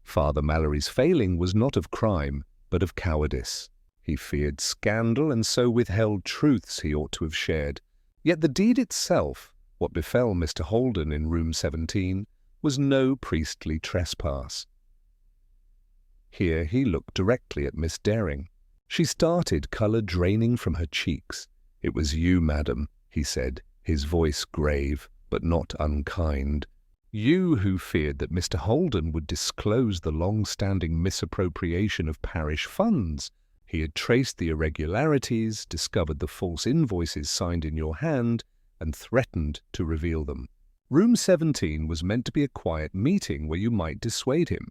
Father Mallory's failing was not of crime, but of cowardice. He feared scandal and so withheld truths he ought to have shared. Yet the deed itself, what befell Mr. Holden in room 17, was no priestly trespass. Here he looked directly at Miss Daring. She started, colour draining from her cheeks. "It was you, madam," he said, his voice grave, but not unkind. "You who feared that Mr. Holden would disclose the long-standing misappropriation of parish funds. He had traced the irregularities, discovered the false invoices signed in your hand, and threatened to reveal them. Room 17 was meant to be a quiet meeting where you might dissuade him.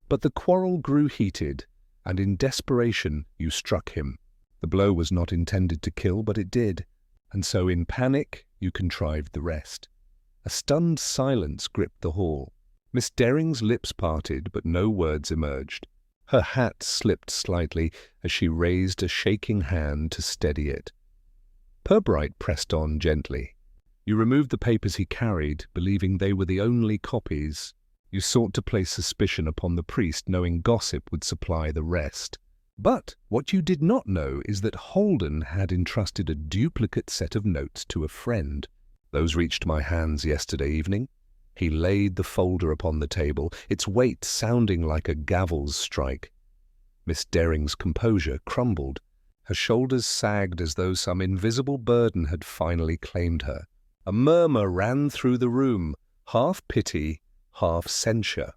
But the quarrel grew heated, and in desperation you struck him. The blow was not intended to kill, but it did, and so in panic you contrived the rest." A stunned silence gripped the hall. Miss Daring's lips parted, but no words emerged. Her hat slipped slightly as she raised a shaking hand to steady it. Purbright pressed on gently. "You removed the papers he carried, believing they were the only copies. You sought to place suspicion upon the priest, knowing gossip would supply the rest. But what you did not know is that Holden had entrusted a duplicate set of notes to a friend. Those reached my hands yesterday evening." He laid the folder upon the table, its weight sounding like a gavel's strike. Miss Daring's composure crumbled. Her shoulders sagged as though some invisible burden had finally claimed her. A murmur ran through the room, half pity, half censure.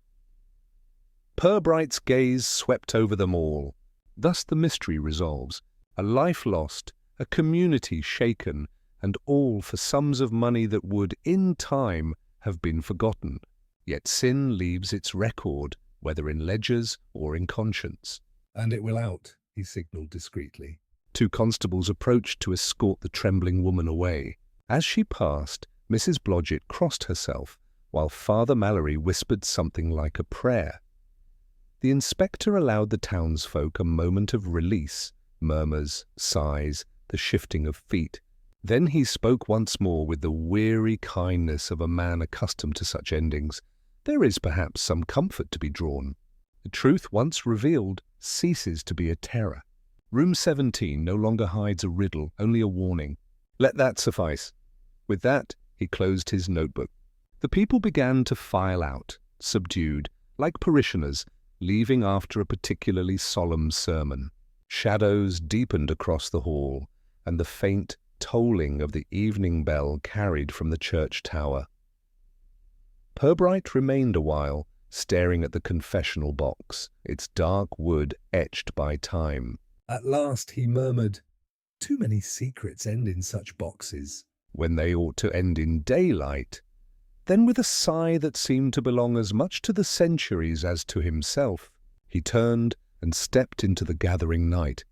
Purbright's gaze swept over them all. Thus the mystery resolves. A life lost, a community shaken, and all for sums of money that would, in time, have been forgotten. Yet sin leaves its record, whether in ledgers or in conscience. "And it will out," he signalled discreetly. Two constables approached to escort the trembling woman away. As she passed, Mrs. Blodgett crossed herself, while Father Mallory whispered something like a prayer. The inspector allowed the townsfolk a moment of release, murmurs, sighs, the shifting of feet. Then he spoke once more with the weary kindness of a man accustomed to such endings. "There is perhaps some comfort to be drawn. The truth once revealed ceases to be a terror. Room 17 no longer hides a riddle, only a warning. Let that suffice." With that, he closed his notebook. The people began to file out, subdued, like parishioners, leaving after a particularly solemn sermon. Shadows deepened across the hall, and the faint tolling of the evening bell carried from the church tower. Purbright remained a while, staring at the confessional box, its dark wood etched by time. At last he murmured, "Too many secrets end in such boxes." When they ought to end in daylight. Then, with a sigh that seemed to belong as much to the centuries as to himself, he turned and stepped into the gathering night,